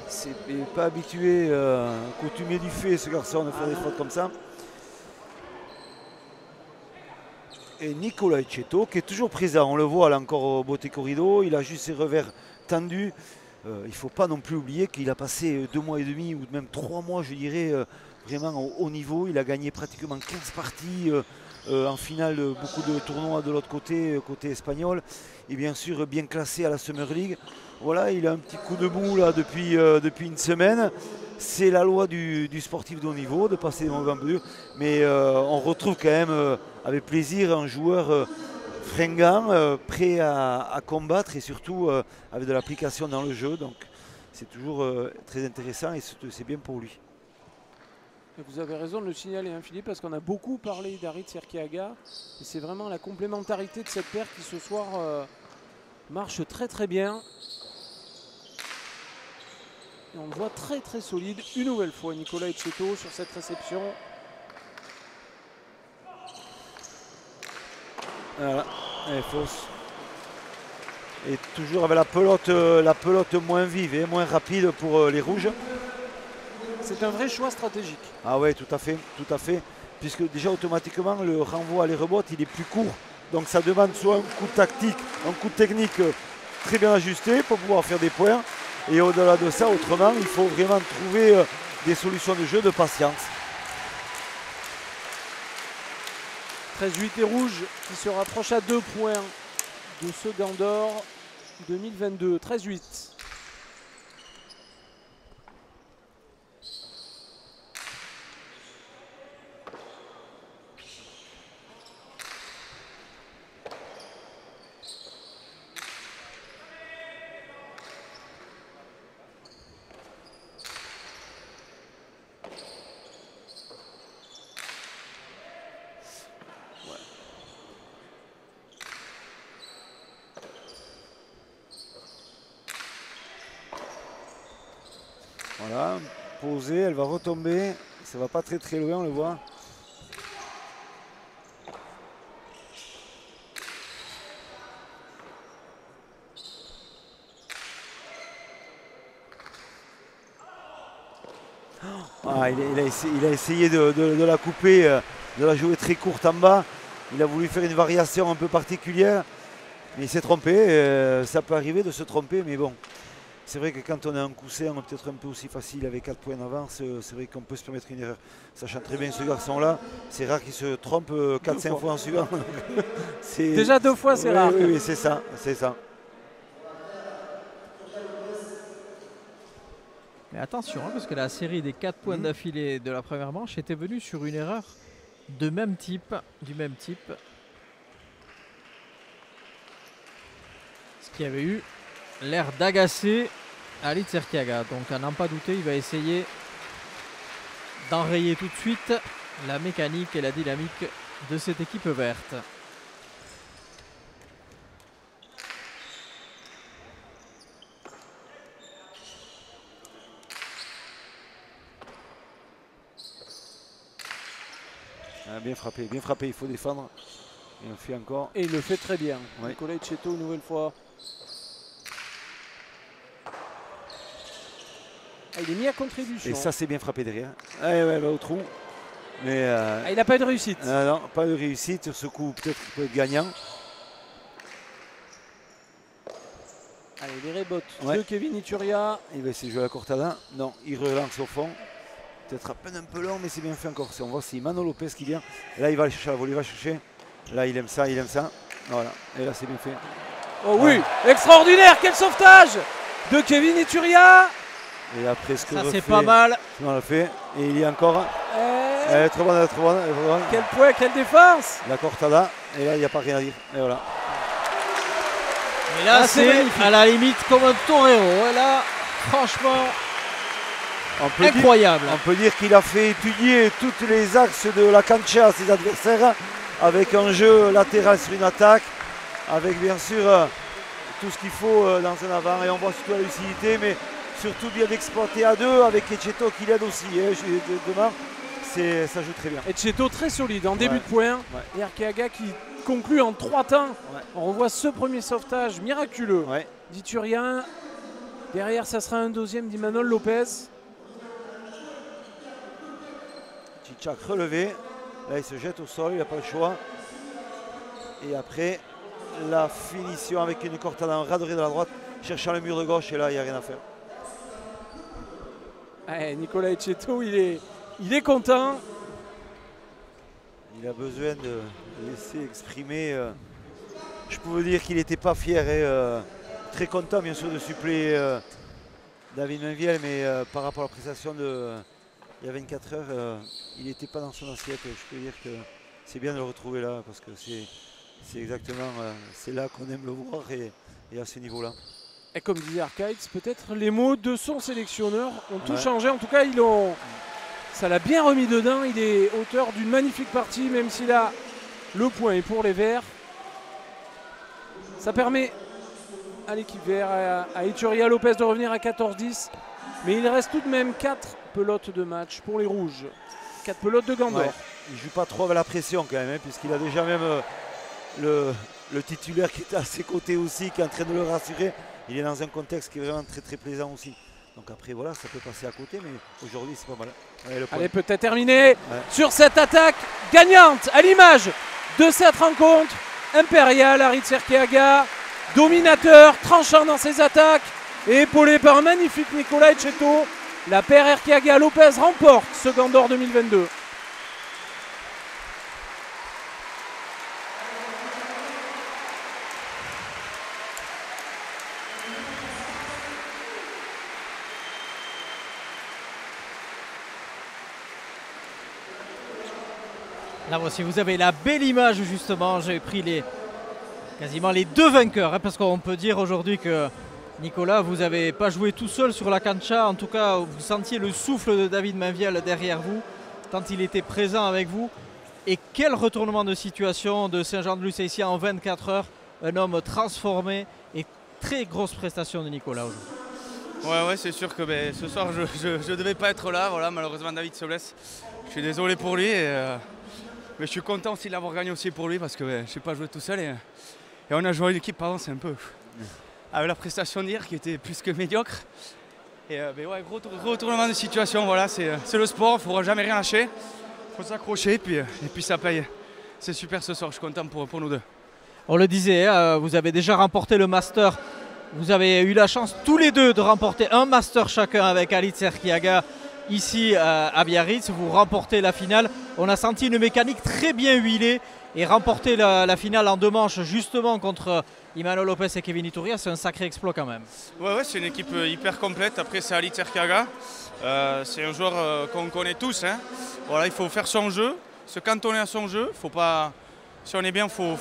C'est pas habitué, coutumier du fait ce garçon de faire des fautes comme ça. Et Nicolas Cieto qui est toujours présent, on le voit là encore au Botte Corrido, il a juste ses revers tendus. Il ne faut pas non plus oublier qu'il a passé 2 mois et demi ou même 3 mois, je dirais, vraiment au haut niveau. Il a gagné pratiquement 15 parties en finale, beaucoup de tournois de l'autre côté, côté espagnol. Et bien sûr, bien classé à la Summer League. Voilà, il a un petit coup de bout là depuis une semaine. C'est la loi du sportif de haut niveau, de passer des mauvais un peu dur. Mais on retrouve quand même avec plaisir un joueur fringant, prêt à combattre et surtout avec de l'application dans le jeu. Donc c'est toujours très intéressant et c'est bien pour lui.
Et vous avez raison de le signaler, hein, Philippe, parce qu'on a beaucoup parlé d'Arit Serkiaga. Et c'est vraiment la complémentarité de cette paire qui ce soir marche très très bien. Et on le voit très très solide une nouvelle fois, Nicolas Cieto sur cette réception.
Voilà, elle est fausse. Et toujours avec la pelote moins vive et moins rapide pour les Rouges.
C'est un vrai choix stratégique.
Ah ouais, tout à fait, tout à fait. Puisque déjà automatiquement le renvoi à les rebots il est plus court. Donc ça demande soit un coup tactique, un coup technique très bien ajusté pour pouvoir faire des points. Et au-delà de ça, autrement, il faut vraiment trouver des solutions de jeu de patience.
13-8 et Rouge qui se rapproche à 2 points de ce Gandor 2022. 13-8.
Voilà, posée, elle va retomber. Ça va pas très très loin, on le voit. Ah, il a essayé de la couper, de la jouer très courte en bas. Il a voulu faire une variation un peu particulière. Mais il s'est trompé. Ça peut arriver de se tromper, mais bon. C'est vrai que quand on a un coussin peut-être un peu aussi facile avec 4 points d'avance, c'est vrai qu'on peut se permettre une erreur. Sachant très bien ce garçon-là, c'est rare qu'il se trompe 4-5 fois en suivant.
Déjà 2 fois, c'est rare.
Oui, c'est ça, c'est ça.
Mais attention, hein, parce que la série des 4 points d'affilée de la première manche était venue sur une erreur du même type. Ce qui avait eu l'air d'agacer Alit Serkiaga. Donc à n'en pas douter, il va essayer d'enrayer tout de suite la mécanique et la dynamique de cette équipe verte.
Bien frappé, il faut défendre. Et on fait encore.
Et il le fait très bien.
Ouais.
Nicolas Etcheto une nouvelle fois. Ah, il est mis à contribution.
Et ça, c'est bien frappé derrière. Ouais, va au trou. Mais
il n'a pas eu de réussite.
non, pas de réussite. Sur ce coup, peut-être qu'il peut être gagnant.
Allez, les rebotes
Ouais.
de Kevin Ituria.
Il va essayer de jouer à la Cortada. Non, il relance au fond. Peut-être à peine un peu long, mais c'est bien fait encore. On voit c'est Mano Lopez qui vient. Et là, il va aller chercher la volée, il va chercher. Là, il aime ça. Voilà. Et là, c'est bien fait.
Oh oui, extraordinaire, quel sauvetage de Kevin Ituria.
Et après, ce que
Ça,
refait,
c'est pas mal.
on l'a fait. Et il y a encore.
Eh,
Elle est trop bonne, elle est trop bonne.
quel point, quelle défense.
La Cortada. Et là, il n'y a pas rien à dire. Et voilà.
Et là,
Ah, c'est
c'est
magnifique.
à la limite comme un torero. Et là, franchement,
On peut dire-
incroyable.
On peut dire qu'il a fait étudier tous les axes de la cancha à ses adversaires avec un jeu latéral sur une attaque, avec bien sûr tout ce qu'il faut dans un avant. Et on voit surtout la lucidité, mais surtout bien exploité à deux avec Etcheto qui l'aide aussi. Demain, ça joue très bien.
Etcheto très solide en début
Ouais.
de point.
Ouais.
Et Arkeaga qui conclut en 3 temps.
Ouais.
On revoit ce premier sauvetage miraculeux
Ouais.
d'Ituria. Derrière, ça sera un deuxième d'Imanol Lopez.
Tchitchak relevé. Là, il se jette au sol, il n'a pas le choix. Et après, la finition avec une Cortada en raderie de la droite, cherchant le mur de gauche. Et là, il n'y a rien à faire.
Nicolas Etcheto, il est content.
Il a besoin de laisser exprimer. Je pouvais dire qu'il n'était pas fier et très content bien sûr de suppléer David Mainviel, mais par rapport à la prestation il y a 24 heures, il n'était pas dans son assiette. Je peux dire que c'est bien de le retrouver là parce que c'est exactement c'est là qu'on aime le voir et à ce niveau-là.
Et comme disait Arkites, peut-être les mots de son sélectionneur ont tout
Ouais.
changé. En tout cas, ça l'a bien remis dedans. Il est auteur d'une magnifique partie, même s'il a le point. Et pour les Verts, ça permet à l'équipe vert, à Ituria Lopez de revenir à 14-10. Mais il reste tout de même 4 pelotes de match pour les Rouges. 4 pelotes de Gandor.
Ouais. Il ne joue pas trop avec la pression quand même, puisqu'il a déjà même le titulaire qui est à ses côtés aussi, qui est en train de le rassurer. Il est dans un contexte qui est vraiment très très plaisant aussi. Donc après voilà, ça peut passer à côté, mais aujourd'hui c'est pas mal. Ouais, le point.
Allez, peut-être terminer sur cette attaque gagnante à l'image de cette rencontre. Impérial, Aritz Arkeaga, dominateur, tranchant dans ses attaques et épaulé par un magnifique Nicolas Etcheto. La paire Arkeaga Lopez remporte ce Gandor 2022.
Là voici, vous avez la belle image justement. J'ai pris quasiment les deux vainqueurs, parce qu'on peut dire aujourd'hui que Nicolas, vous n'avez pas joué tout seul sur la cancha. En tout cas, vous sentiez le souffle de David Mainviel derrière vous, tant il était présent avec vous. Et quel retournement de situation de Saint-Jean-de-Luz ici en 24 heures. Un homme transformé et très grosse prestation de Nicolas aujourd'hui.
Ouais, c'est sûr que ce soir je ne devais pas être là. Voilà, malheureusement David se blesse. Je suis désolé pour lui. Mais je suis content aussi de l'avoir gagné aussi pour lui parce que je ne suis pas joué tout seul. Et on a joué une équipe, pardon, c'est un peu. Avec la prestation d'hier qui était plus que médiocre. Et ouais, gros retournement de situation, voilà, c'est le sport, il ne faudra jamais rien lâcher. Il faut s'accrocher et puis ça paye. C'est super ce soir, je suis content pour nous deux.
On le disait, vous avez déjà remporté le Master. Vous avez eu la chance tous les deux de remporter un Master chacun avec Aritz Arkeaga ici à Biarritz. Vous remportez la finale. On a senti une mécanique très bien huilée et remporter la finale en 2 manches justement contre Imanol Lopez et Kevin Ituria, c'est un sacré exploit quand même.
Ouais, c'est une équipe hyper complète. Après, c'est Aritz Arkeaga. C'est un joueur qu'on connaît tous. Hein. Voilà, il faut faire son jeu, se cantonner à son jeu. Faut pas, si on est bien, faut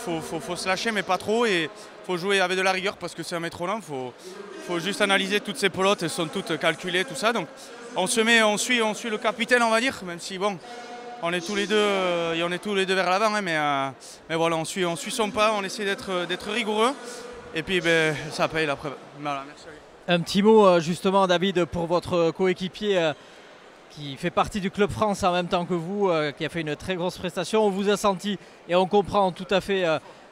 se lâcher, mais pas trop. Et faut jouer avec de la rigueur parce que c'est un métronome. Faut juste analyser toutes ces pelotes, elles sont toutes calculées, tout ça. Donc, on suit le capitaine, on va dire, même si bon. On est tous les deux vers l'avant, hein, mais voilà, on suit son pas, on essaie d'être rigoureux. Et puis ça paye la preuve. Voilà, merci.
Un petit mot justement, David, pour votre coéquipier qui fait partie du Club France en même temps que vous, qui a fait une très grosse prestation. On vous a senti et on comprend tout à fait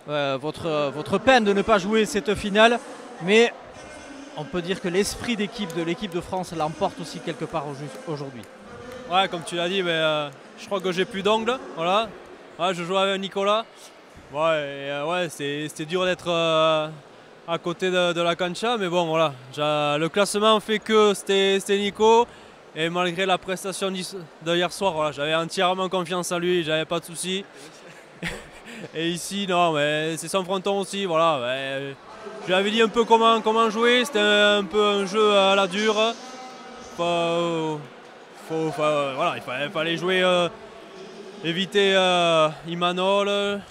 votre peine de ne pas jouer cette finale. Mais on peut dire que l'esprit d'équipe de l'équipe de France l'emporte aussi quelque part aujourd'hui.
Ouais, comme tu l'as dit, je crois que j'ai plus d'ongles. Voilà. Ouais, je joue avec Nicolas. Ouais, c'était dur d'être à côté de la cancha, mais bon, voilà. Le classement fait que c'était Nico. Et malgré la prestation d'hier soir, voilà, j'avais entièrement confiance en lui, j'avais pas de soucis. Et ici, non, mais c'est son fronton aussi. Voilà, je lui avais dit un peu comment jouer, c'était un peu un jeu à la dure. Voilà, il fallait jouer, éviter Imanol,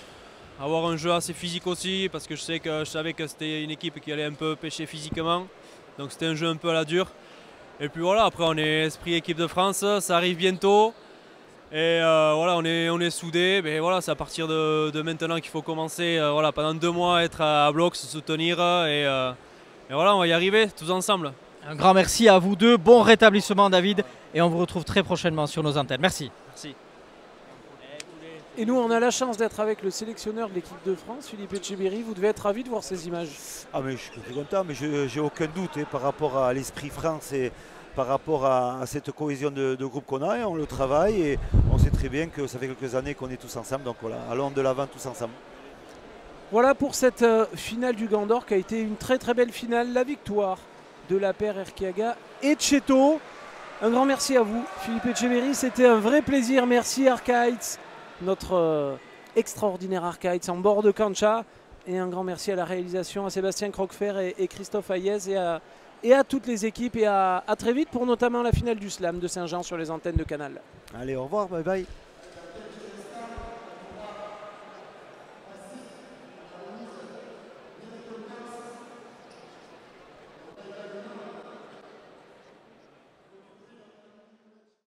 avoir un jeu assez physique aussi, parce que je savais que c'était une équipe qui allait un peu pêcher physiquement. Donc c'était un jeu un peu à la dure. Et puis voilà, après on est esprit équipe de France, ça arrive bientôt. Et voilà, on est soudés. Mais voilà, c'est à partir de maintenant qu'il faut commencer, voilà, pendant 2 mois, être à bloc, se soutenir. Et voilà, on va y arriver tous ensemble.
Un grand merci à vous deux. Bon rétablissement, David. Et on vous retrouve très prochainement sur nos antennes. Merci.
Merci.
Et nous, on a la chance d'être avec le sélectionneur de l'équipe de France, Philippe Etcheverry. Vous devez être ravi de voir ces images.
Ah mais je suis très content, mais je n'ai aucun doute par rapport à l'esprit France et par rapport à cette cohésion de groupe qu'on a. Et on le travaille et on sait très bien que ça fait quelques années qu'on est tous ensemble. Donc voilà, allons de l'avant tous ensemble.
Voilà pour cette finale du Gant d'Or qui a été une très très belle finale. La victoire de la paire Erkiaga et Cheto. Un grand merci à vous, Philippe Etcheverry. C'était un vrai plaisir. Merci Arcades, notre extraordinaire Arcades en bord de cancha. Et un grand merci à la réalisation, à Sébastien Croquefer et Christophe Hayez et à toutes les équipes. Et à très vite pour notamment la finale du Slam de Saint-Jean sur les antennes de Canal.
Allez, au revoir, bye bye.